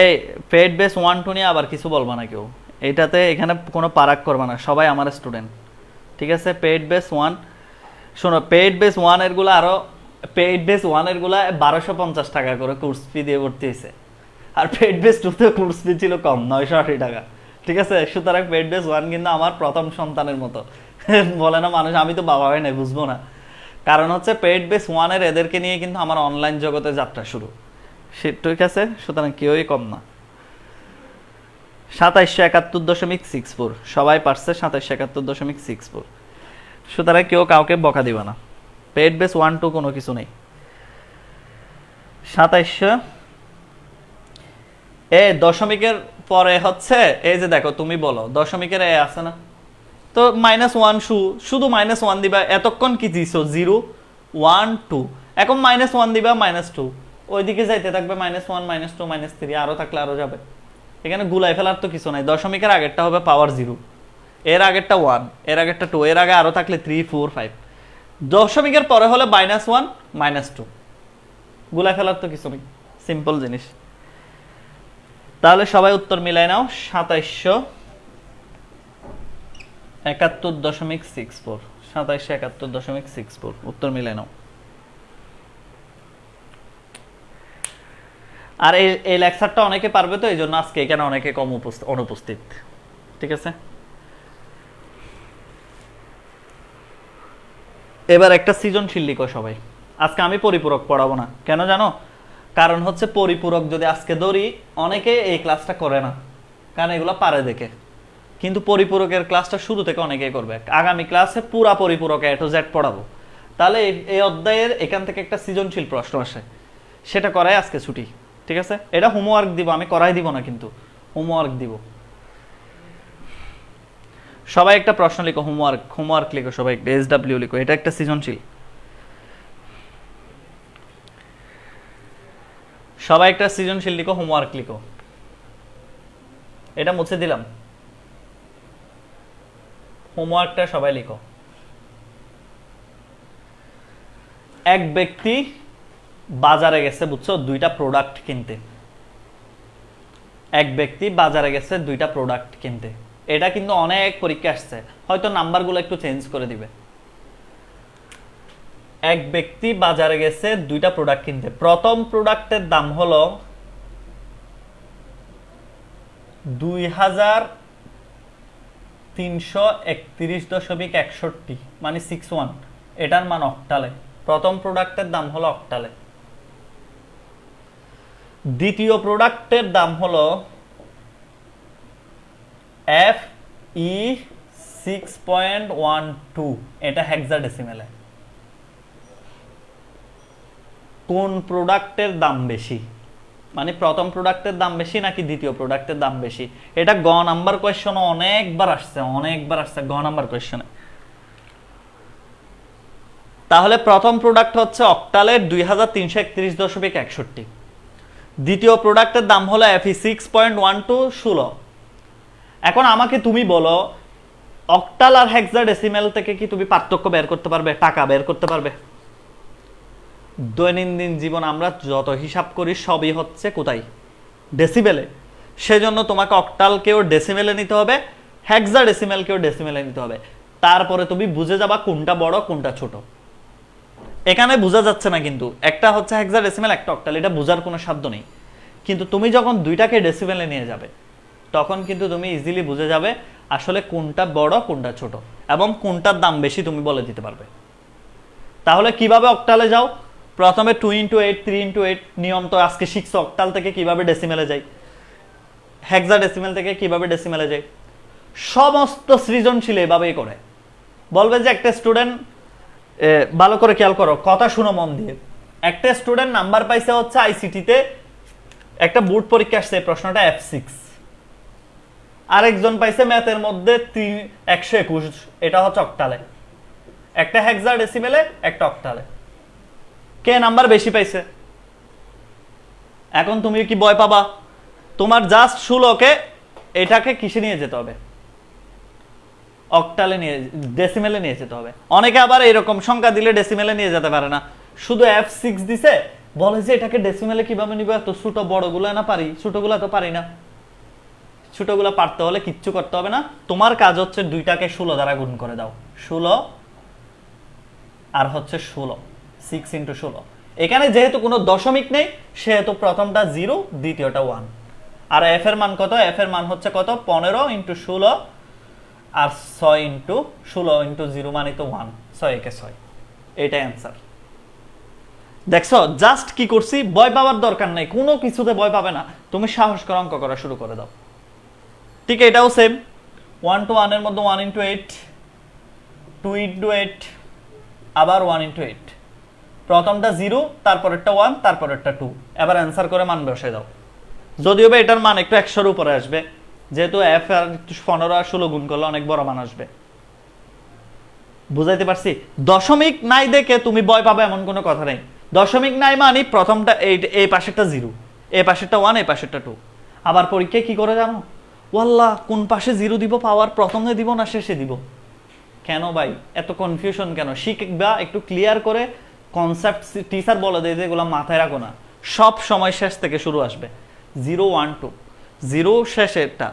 A: এই পেড বেস 1 2 নিয়ে আবার কিছু বলবা না কেউ, এটাতে এখানে কোনো পারাক করবা না, সবাই আমার স্টুডেন্ট। ঠিক আছে, পেড বেস 1, শোনো, পেড বেস 1 এর গুলো আরো, পেড বেস 1 এর গুলা 1250 টাকা করে কোর্স ফি দিয়ে ভর্তি হয়েছে, আর পেড বেস 2 তে কোর্স ফি ছিল কম, 980 টাকা। ঠিক আছে, সুতরাং পেড বেস 1 কিন্তু আমার প্রথম সন্তানের মতো। বলে না মানুষ, আমি তো বাবা হয় নাই, বুঝবো না। কারণ হচ্ছে পেড বেস 1 এর এদেরকে নিয়ে কিন্তু আমার অনলাইন জগতে যাত্রা শুরু। ঠিক আছে, সুতরাং কেউই কম না। 2771.64, সবাই পারছে 2771.64। সুতরাং কেউ কাউকে বকা দিবা না। পেড বেস 1 2 কোনো কিছু নেই। 2700, দশমিকের পরে হচ্ছে, এই যে দেখো, তুমি বলো দশমিকের এ আছে না, তো -1 শুধু -1 দিবা। এতক্ষণ কি দিছো? 0 1 2, এখন -1 দিবা, -2, ওইদিকে যাইতে থাকবে, -1 -2 -3, আরো থাকলে আরো যাবে। এখানে গুলাই ফেলার তো কিছু নাই। দশমিকের আগেরটা হবে পাওয়ার 0, এর আগেরটা 1, এর আগেরটা 2, এর আগে আরো থাকলে 3 4 5। দশমিকের পরে হলে -1 -2, গুলাই ফেলার তো কিছু নেই, সিম্পল জিনিস। তাহলে সবাই উত্তর মিলাই নাও, 2771.64, 2771.64 উত্তর মিলাই নাও। আর এই লেকচারটা অনেকে পারবে, তো এই জন্য আজকে এখানে অনেকে কম অনুপস্থিত। ঠিক আছে, এবার একটা সৃজনশীল লিখো সবাই। আজকে আমি পরিপূরক পড়াবো না, কেন জানো? কারণ হচ্ছে পরিপূরক যদি আজকে ধরি, অনেকে এই ক্লাসটা করে না, কারণ এগুলো পারে দেখে। কিন্তু পরিপূরকের ক্লাসটা শুরু থেকে অনেকেই করবে। আগামী ক্লাসে পুরা পরিপূরক A to Z পড়াবো। তাহলে এই অধ্যায়ের এখান থেকে একটা সৃজনশীল প্রশ্ন আসে, সেটা করাই আজকে ছুটি। ঠিক আছে, এটা হোমওয়ার্ক দিব, আমি করাই দিব না, কিন্তু হোমওয়ার্ক দিব। সবাই একটা প্রশ্ন লিখো, হোমওয়ার্ক লিখো সবাই, SW লিখো, এটা একটা সৃজনশীল। সবাই একটা সৃজনশীল লিখো, হোমওয়ার্ক লিখো। এটা মুছে দিলাম, হোমওয়ার্কটা সবাই লিখো। এক ব্যক্তি বাজারে গেছে, বুঝছো, দুইটা প্রোডাক্ট কিনতে। এক ব্যক্তি বাজারে গেছে দুইটা প্রোডাক্ট কিনতে। এটা কিন্তু অনেক পরীক্ষা আসছে, হয়তো নাম্বারগুলো একটু চেঞ্জ করে দিবে। এক ব্যক্তি বাজারে গেছে দুইটা প্রোডাক্ট কিনতে। প্রথম প্রোডাক্টের দাম হলো 2331.61 মানে 61, এটার মান অক্টালে। প্রথম প্রোডাক্টের দাম হলো অক্টালে, দ্বিতীয় প্রোডাক্টের দাম হলো FE6.12, এটা হেক্সাডেসিমেলে। কোন প্রোডাক্টের দাম বেশি, মানে প্রথম প্রোডাক্টের দাম বেশি নাকি দ্বিতীয় প্রোডাক্টের দাম বেশি? এটা গ নাম্বার কোয়েশ্চন অনেকবার আসছে গ নাম্বার কোয়েশ্চনে। তাহলে প্রথম প্রোডাক্ট হচ্ছে অক্টালের 2331.61, দ্বিতীয় প্রোডাক্টের দাম হলো FE6.12 16। এখন আমাকে তুমি বলো অক্টাল আর হেক্সাডেসিমেল থেকে কি তুমি পার্থক্য বের করতে পারবে, টাকা বের করতে পারবে? দৈনন্দিন জীবন আমরা যত হিসাব করি সবই হচ্ছে কোথায়, ডেসিমেলে। সেজন্য তোমাকে অক্টালকেও ডেসিমেলে নিতে হবে, হেক্সাডেসিমেলকেও ডেসিমেলে নিতে হবে। তারপরে তুমি বুঝে যাবা কোনটা বড় কোনটা ছোট। এখানে বোঝা যাচ্ছে না কিন্তু, একটা হচ্ছে হেক্সাডেসিমেল একটা অক্টাল, এটা বোঝার কোনো সাধ্য নেই। কিন্তু তুমি যখন দুইটাকে ডেসিমেলে নিয়ে যাবে তখন কিন্তু তুমি ইজিলি বুঝে যাবে আসলে কোনটা বড় কোনটা ছোট, এবং কোনটার দাম বেশি তুমি বলে দিতে পারবে। তাহলে কিভাবে অক্টালে যাও? প্রথমে 2 × 8 3 × 8 নিয়ম তো আজকে শিখছো। অক্টাল থেকে কিভাবে ডেসিমেলে যাই, হেক্সাডেসিমেল থেকে কিভাবে ডেসিমেলে যাই, সমস্ত সৃজনশীল এভাবেই করে। বলবে যে একটা স্টুডেন্ট, ভালো করে খেয়াল করো, কথা শুনো মন দিয়ে। একটা স্টুডেন্ট নাম্বার পাইছে হচ্ছে আইসিটিতে, একটা বোর্ড পরীক্ষা আসছে, প্রশ্নটা F6। আরেকজন পাইছে ম্যাথের মধ্যে 121, এটা হচ্ছে অক্টালে। একটা হেক্সাডেসিমেলে একটা অক্টালে, কে নাম্বার বেশি পাইছে? এখন তুমি কি ভয় পাবা? তোমার জাস্ট 16কে এটাকে কিসে নিয়ে যেতে হবে, অক্টালে নিয়ে, ডেসিমেলে নিয়ে যেতে হবে। অনেকে আবার এরকম সংখ্যা দিলে ডেসিমেলে নিয়ে যেতে পারে না, শুধু F6 দিছে, বলে যে এটাকে ডেসিমেলে কিভাবে নিবে, এত ছোট বড়গুলো না পারি, ছোটগুলো তো পারি না। ছোটগুলো পারতে হলে কিচ্ছু করতে হবে না, তোমার কাজ হচ্ছে দুইটাকে 16 দ্বারা গুণ করে দাও। 16 আর হচ্ছে 16, 6 × 16। এখানে যেহেতু কোনো দশমিক নেই সেহেতু প্রথমটা 0, দ্বিতীয়টা 1। আর এফ এর মান কত? এফ এর মান হচ্ছে কত? 15 × 16 আর 6 × 16 × 0 মানে তো 1, 6 একে 6। এটাই অ্যান্সার। দেখছো জাস্ট কি করছি, ভয় পাওয়ার দরকার নাই, কোনো কিছুতে ভয় পাবে না, তুমি সাহস করে অঙ্ক করা শুরু করে দাও। ঠিক এটাও সেম, 1 to 1 এর মধ্যে 1 × 8, 2 × 8, আবার 1 × 8। প্রথমটা 0, তারপরেরটা 1, তারপরেরটা 2। এবার অ্যান্সার করে মান বসে দাও। যদিও বা এটার মান একটু 100-এর উপরে আসবে, যেহেতু এফ আর 15 আর 16 গুণ করলে অনেক বড় মান আসবে। বুঝাইতে পারছি? দশমিক নাই দেখে তুমি ভয় পাবে এমন কোনো কথা নেই। দশমিক নাই মানে প্রথমটা এই পাশেরটা 0, এই পাশেরটা 1, এই পাশেরটা 2। আবার পরীক্ষায় কি করে জানো? ওয়াল্লাহ কোন পাশে 0 দিব, পাওয়ার প্রথমে দিব না শেষে দিব? কেন ভাই এত কনফিউশন কেন? শিখবা একটু ক্লিয়ার করে কনসেপ্ট। টিচার বলে দেয় যে এগুলো মাথায় রাখো না, সব সময় শেষ থেকে শুরু আসবে। 0 1 2, 0 শেষেরটা,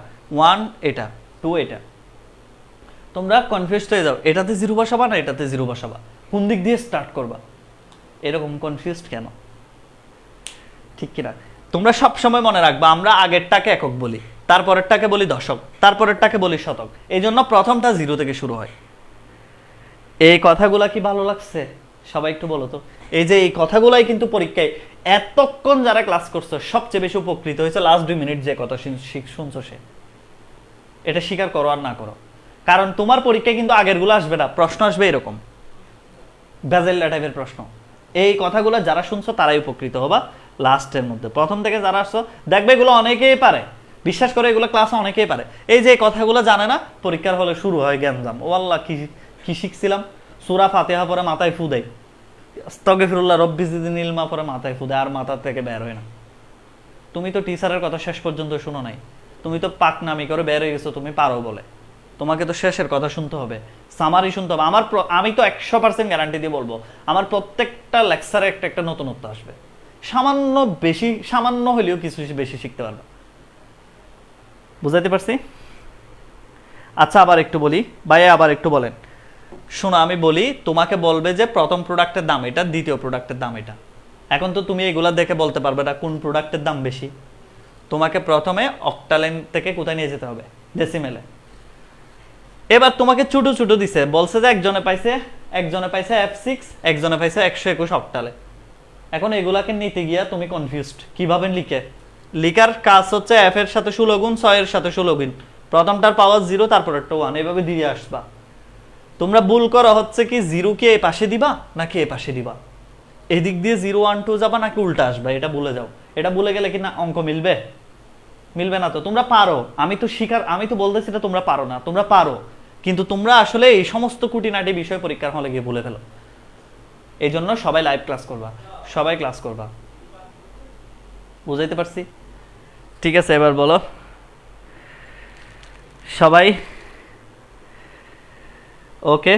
A: 1 এটা, 2 এটা। তোমরা কনফিউজ হয়ে যাও, এটাতে 0 বসাবা না এটাতে 0 বসাবা, কোন দিক দিয়ে স্টার্ট করবা, এরকম কনফিউজড কেন? ঠিক কিনা? তোমরা সব সময় মনে রাখবা আমরা আগেরটাকে একক বলি, তারপরেরটাকে বলি দশক, তারপরেরটাকে বলি শতক। এই জন্য প্রথমটা 0 থেকে শুরু হয়। এই কথাগুলা কি ভালো লাগছে? সবাই একটু বলো তো। এই যে এই কথাগুলাই কিন্তু পরীক্ষায় এতক্ষণ যারা ক্লাস করছো সবচেয়ে বেশি উপকৃত হয়েছে লাস্ট 2 মিনিট যে কথা শুনছো সে। এটা স্বীকার করো আর না করো, কারণ তোমার পরীক্ষায় কিন্তু আগেরগুলো আসবে না, প্রশ্ন আসবে এরকম বেজেল্লা টাইপের প্রশ্ন। এই কথাগুলো যারা শুনছো তারাই উপকৃত হবা লাস্টের মধ্যে। প্রথম থেকে যারা আসছো দেখবে এগুলো অনেকেই পারে, বিশ্বাস করে এগুলো ক্লাসে অনেকেই পারে। এই যে কথাগুলো জানে না, পরীক্ষার হলে শুরু হয় গ্যাঞ্জাম। ও আল্লাহ কি শিখছিলাম, সূরা ফাতিহা পরে মাথায় ফু দেয়, আস্তাগফিরুল্লাহ রব্বি জিদনি ইলমা পরে মাথায় ফু দেয়, আর মাথা থেকে বের হয় না। তুমি তো টিচারের কথা শেষ পর্যন্ত শুনো নাই, তুমি তো পাকনামি করে বের হয়ে গেছো তুমি পারো বলে। তোমাকে তো শেষের কথা শুনতে হবে, সামারি শুনতে হবে। আমি তো 100% গ্যারান্টি দিয়ে বলবো আমার প্রত্যেকটা লেকচারে একটা নতুনত্ব আসবে। সামান্য হলেও কিছু বেশি শিখতে পারবে। বুঝাইতে পারছি? আচ্ছা আবার একটু বলি ভাইয়া, আবার একটু বলেন। শোনো আমি বলি, তোমাকে বলবে যে প্রথম প্রোডাক্টের দাম এটা, দ্বিতীয় প্রোডাক্টের দাম এটা। এখন তো তুমি এগুলা দেখে বলতে পারবে না কোন প্রোডাক্টের দাম বেশি। তোমাকে প্রথমে অক্টালেন থেকে কোথায় নিয়ে যেতে হবে, ডেসিমেলে। এবার তোমাকে ছোট ছোট দিছে, বলছে যে একজনে পাইছে F6, একজনে পাইছে 121 অক্টালে। এখন এগুলাকে নিতে গিয়া তুমি কনফিউজড কিভাবে লিখার কাজ হচ্ছে f এর সাথে 16 গুণ, 6 এর সাথে 16 গুণ, প্রথমটার পাওয়ার 0, তারপরেরটা 1, এইভাবে দিয়ে আসবা। তোমরা ভুল করা হচ্ছে কি 0 কে এই পাশে দিবা নাকি এই পাশে দিবা, এদিক দিয়ে 0 1 2 যাবা নাকি উল্টা আসবা, এটা ভুলে যাও। এটা ভুলে গেলে কি না অঙ্ক মিলবে না। তো তোমরা পারো, আমি তো বলতেছি না তোমরা পারো না, তোমরা পারো, কিন্তু তোমরা আসলে এই সমস্ত খুঁটিনাটি বিষয় পরীক্ষার হলে গিয়ে ভুলে ফেলো। এই জন্য সবাই লাইভ ক্লাস করবা, সবাই ক্লাস করবা। বুঝাইতে পারছি? ঠিক আছে, এবার বলো সবাই। ওকে,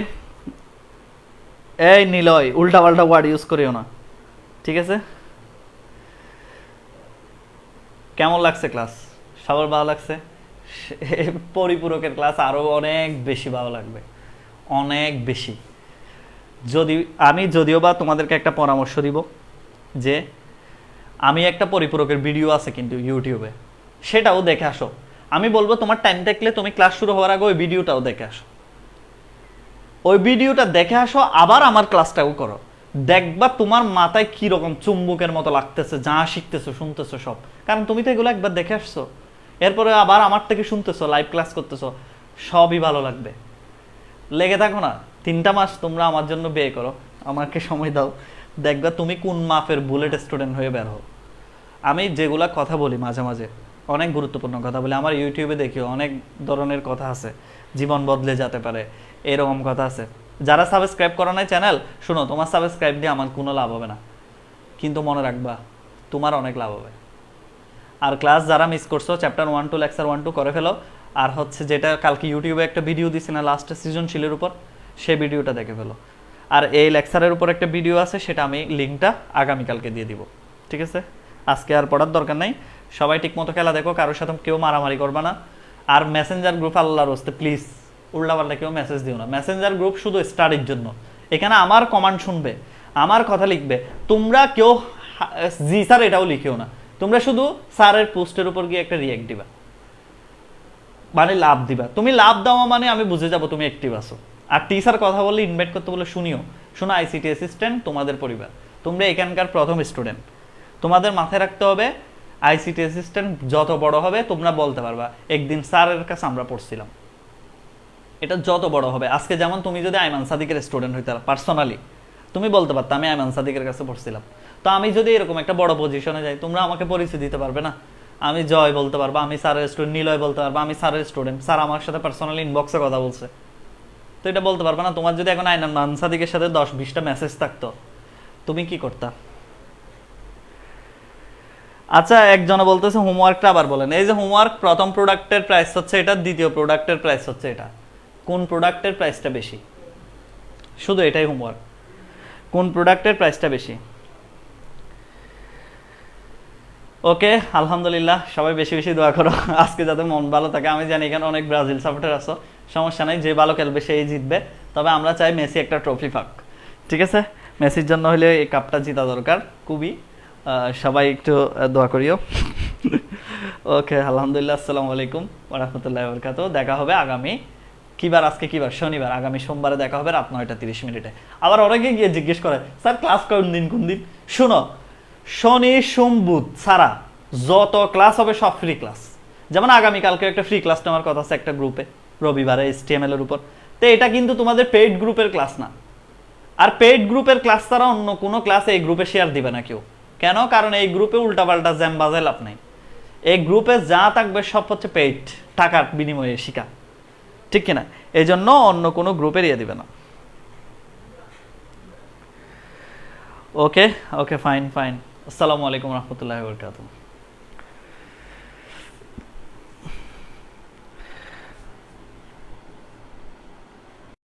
A: এই নিলয় উল্টা পাল্টা ওয়ার্ড ইউজ করিও না, ঠিক আছে? কেমন লাগছে ক্লাস? সবার ভালো লাগছে? পরিপূরকের ক্লাস আরো অনেক বেশি ভালো লাগবে, অনেক বেশি। যদিও বা তোমাদেরকে একটা পরামর্শ দিব যে আমি একটা পরিপূরকের ভিডিও আছে কিন্তু ইউটিউবে, সেটাও দেখে আসো। আমি বলবো তোমার টাইম থাকলে তুমি ক্লাস শুরু হওয়ার আগে ওই ভিডিওটাও দেখে আসো, ওই ভিডিওটা দেখে আসো, আবার আমার ক্লাসটাও করো। দেখবা তোমার মাথায় কি রকম চুম্বকের মতো লাগতেছে, যা শিখতেছো শুনতেছো সব, কারণ তুমি তো এগুলো একবার দেখে আসছো, এরপরে আবার আমার থেকে শুনতেছো, লাইভ ক্লাস করতেছো, সবই ভালো লাগবে। লেগে থাকো না, 3টা মাস তোমরা আমার জন্য ব্যয় করো, আমাকে সময় দাও, দেখবা তুমি কোন মাপের বুলেট স্টুডেন্ট হয়ে বের হও। আমি যেগুলা কথা বলি মাঝে মাঝে অনেক গুরুত্বপূর্ণ কথা বলি, আমার ইউটিউবে দেখিও অনেক ধরনের কথা আছে, জীবন বদলে যেতে পারে এরকম কথা আছে। যারা সাবস্ক্রাইব করো নাই চ্যানেল, শুনো, তোমার সাবস্ক্রাইব দিয়ে আমার কোনো লাভ হবে না, কিন্তু মনে রাখবা তোমার অনেক লাভ হবে। আর ক্লাস যারা মিস করছো, চ্যাপ্টার 1 2 লেকচার 1 2 করে ফেলো। আর হচ্ছে যেটা কালকে ইউটিউবে একটা ভিডিও দিছি না লাস্টে সৃজনশীলের উপর, সেই ভিডিওটা দেখে ফেলো। আর এই লেকচারের উপর একটা ভিডিও আছে, সেটা আমি লিঙ্কটা আগামীকালকে দিয়ে দিব, ঠিক আছে? আজকে আর পড়ার দরকার নাই, সবাই ঠিকমতো খেলা দেখো, কারোর সাথে কেউ মারামারি করবা না। আর মেসেঞ্জার গ্রুপ আল্লাহর রাস্তে প্লিজ উল্টাপাল্টা কেউ মেসেজ দিও না। মেসেঞ্জার গ্রুপ শুধু স্টাডির জন্য, এখানে আমার কমান্ড শুনবে, আমার কথা লিখবে, তোমরা কেউ জি স্যার এটাও লিখিও না, তোমরা শুধু স্যারের পোস্টের উপর গিয়ে একটা রিয়েক্ট দিবা, মানে লাভ দিবা। তুমি লাভ দেওয়া মানে আমি বুঝে যাব তুমি অ্যাক্টিভ আছো। আর টিচার কথা বললে ইনভাইট করতে বলে শোনো আইসিটি অ্যাসিস্ট্যান্ট তোমাদের পরিবার, তোমরা এখানকার প্রথম স্টুডেন্ট, তোমাদের মাথায় রাখতে হবে আইসিটি অ্যাসিস্ট্যান্ট যত বড় হবে তোমরা বলতে পারবা একদিন স্যারের কাছে আমরা পড়ছিলাম। এটা যত বড় হবে, আজকে যেমন তুমি যদি আইমান সাদিকের স্টুডেন্ট হইতে পার্সোনালি, তুমি বলতে পারতো আমি আইমান সাদিকের কাছে পড়ছিলাম। তো আমি যদি এরকম একটা বড় পজিশনে যাই, তোমরা আমাকে পরিচয় দিতে পারবে না? আমি জয় বলতে পারবো আমি স্যারের স্টুডেন্ট, নিলয় বলতে পারবো আমি স্যারের স্টুডেন্ট, স্যার আমার সাথে পার্সোনালি ইনবক্সে কথা বলছে, তো এটা বলতে পারবে না? তোমার যদি এখন আইমান সাদিকের সাথে 10-20টা মেসেজ থাকতো, তুমি কি করতা? আচ্ছা, একজনে বলতেছে হোমওয়ার্কটা আবার বলেন। এই যে হোমওয়ার্ক, প্রথম প্রোডাক্টের প্রাইস হচ্ছে এটা, দ্বিতীয় প্রোডাক্টের প্রাইস হচ্ছে এটা। কোন প্রোডাক্টের প্রাইসটা বেশি? শুধু এটাই হোমওয়ার্ক, কোন প্রোডাক্টের প্রাইসটা বেশি? ওকে, আলহামদুলিল্লাহ, সবাই বেশি বেশি দোয়া করো আজকে যাতে মন ভালো থাকে। আমি জানি এখানে অনেক ব্রাজিল সাপোর্টার আছো, সমস্যা নাই, যে ভালো খেলবে সেই জিতবে, তবে আমরা চাই মেসি একটা ট্রফি পাক, ঠিক আছে? মেসির জন্য হলে এই কাপটা জিতা দরকার খুবই, সবাই একটু দোয়া করিও ওকে, আলহামদুলিল্লাহ, আসসালামু আলাইকুম ওয়া রাহমাতুল্লাহি ওয়া বারাকাতুহু। দেখা হবে আগামী কিবার, আজকে কিবার, শনিবার, আগামী সোমবারে দেখা হবে রাত 9টা 30 মিনিটে। আবার অনেকে গিয়ে জিজ্ঞেস করে স্যার ক্লাস কোন দিন? শুনো, শনি সোম বুধ ছাড়া যত ক্লাস হবে সব ফ্রি ক্লাস। যেমন আগামীকালকে একটা ফ্রি ক্লাস নেওয়ার কথা আছে একটা গ্রুপে, রবিবারে HTML এর উপর। তো এটা কিন্তু তোমাদের পেইড গ্রুপের ক্লাস না, আর পেইড গ্রুপের ক্লাস ছাড়া অন্য কোনো ক্লাস এই গ্রুপে শেয়ার দিবে না কেউ। কেন? কারণ এই গ্রুপে উল্টাপাল্টা জ্যাম বাজায় লাভ নাই। এই গ্রুপে যা থাকবে সব হচ্ছে পেইড, টাকার বিনিময়ে শিখা, ঠিক কিনা? এই জন্য অন্য কোনো গ্রুপের ইয়ে দিবে না। ওকে, ফাইন। আসসালামু আলাইকুম রহমতুল্লাহি ওয়া বারাকাতুহু।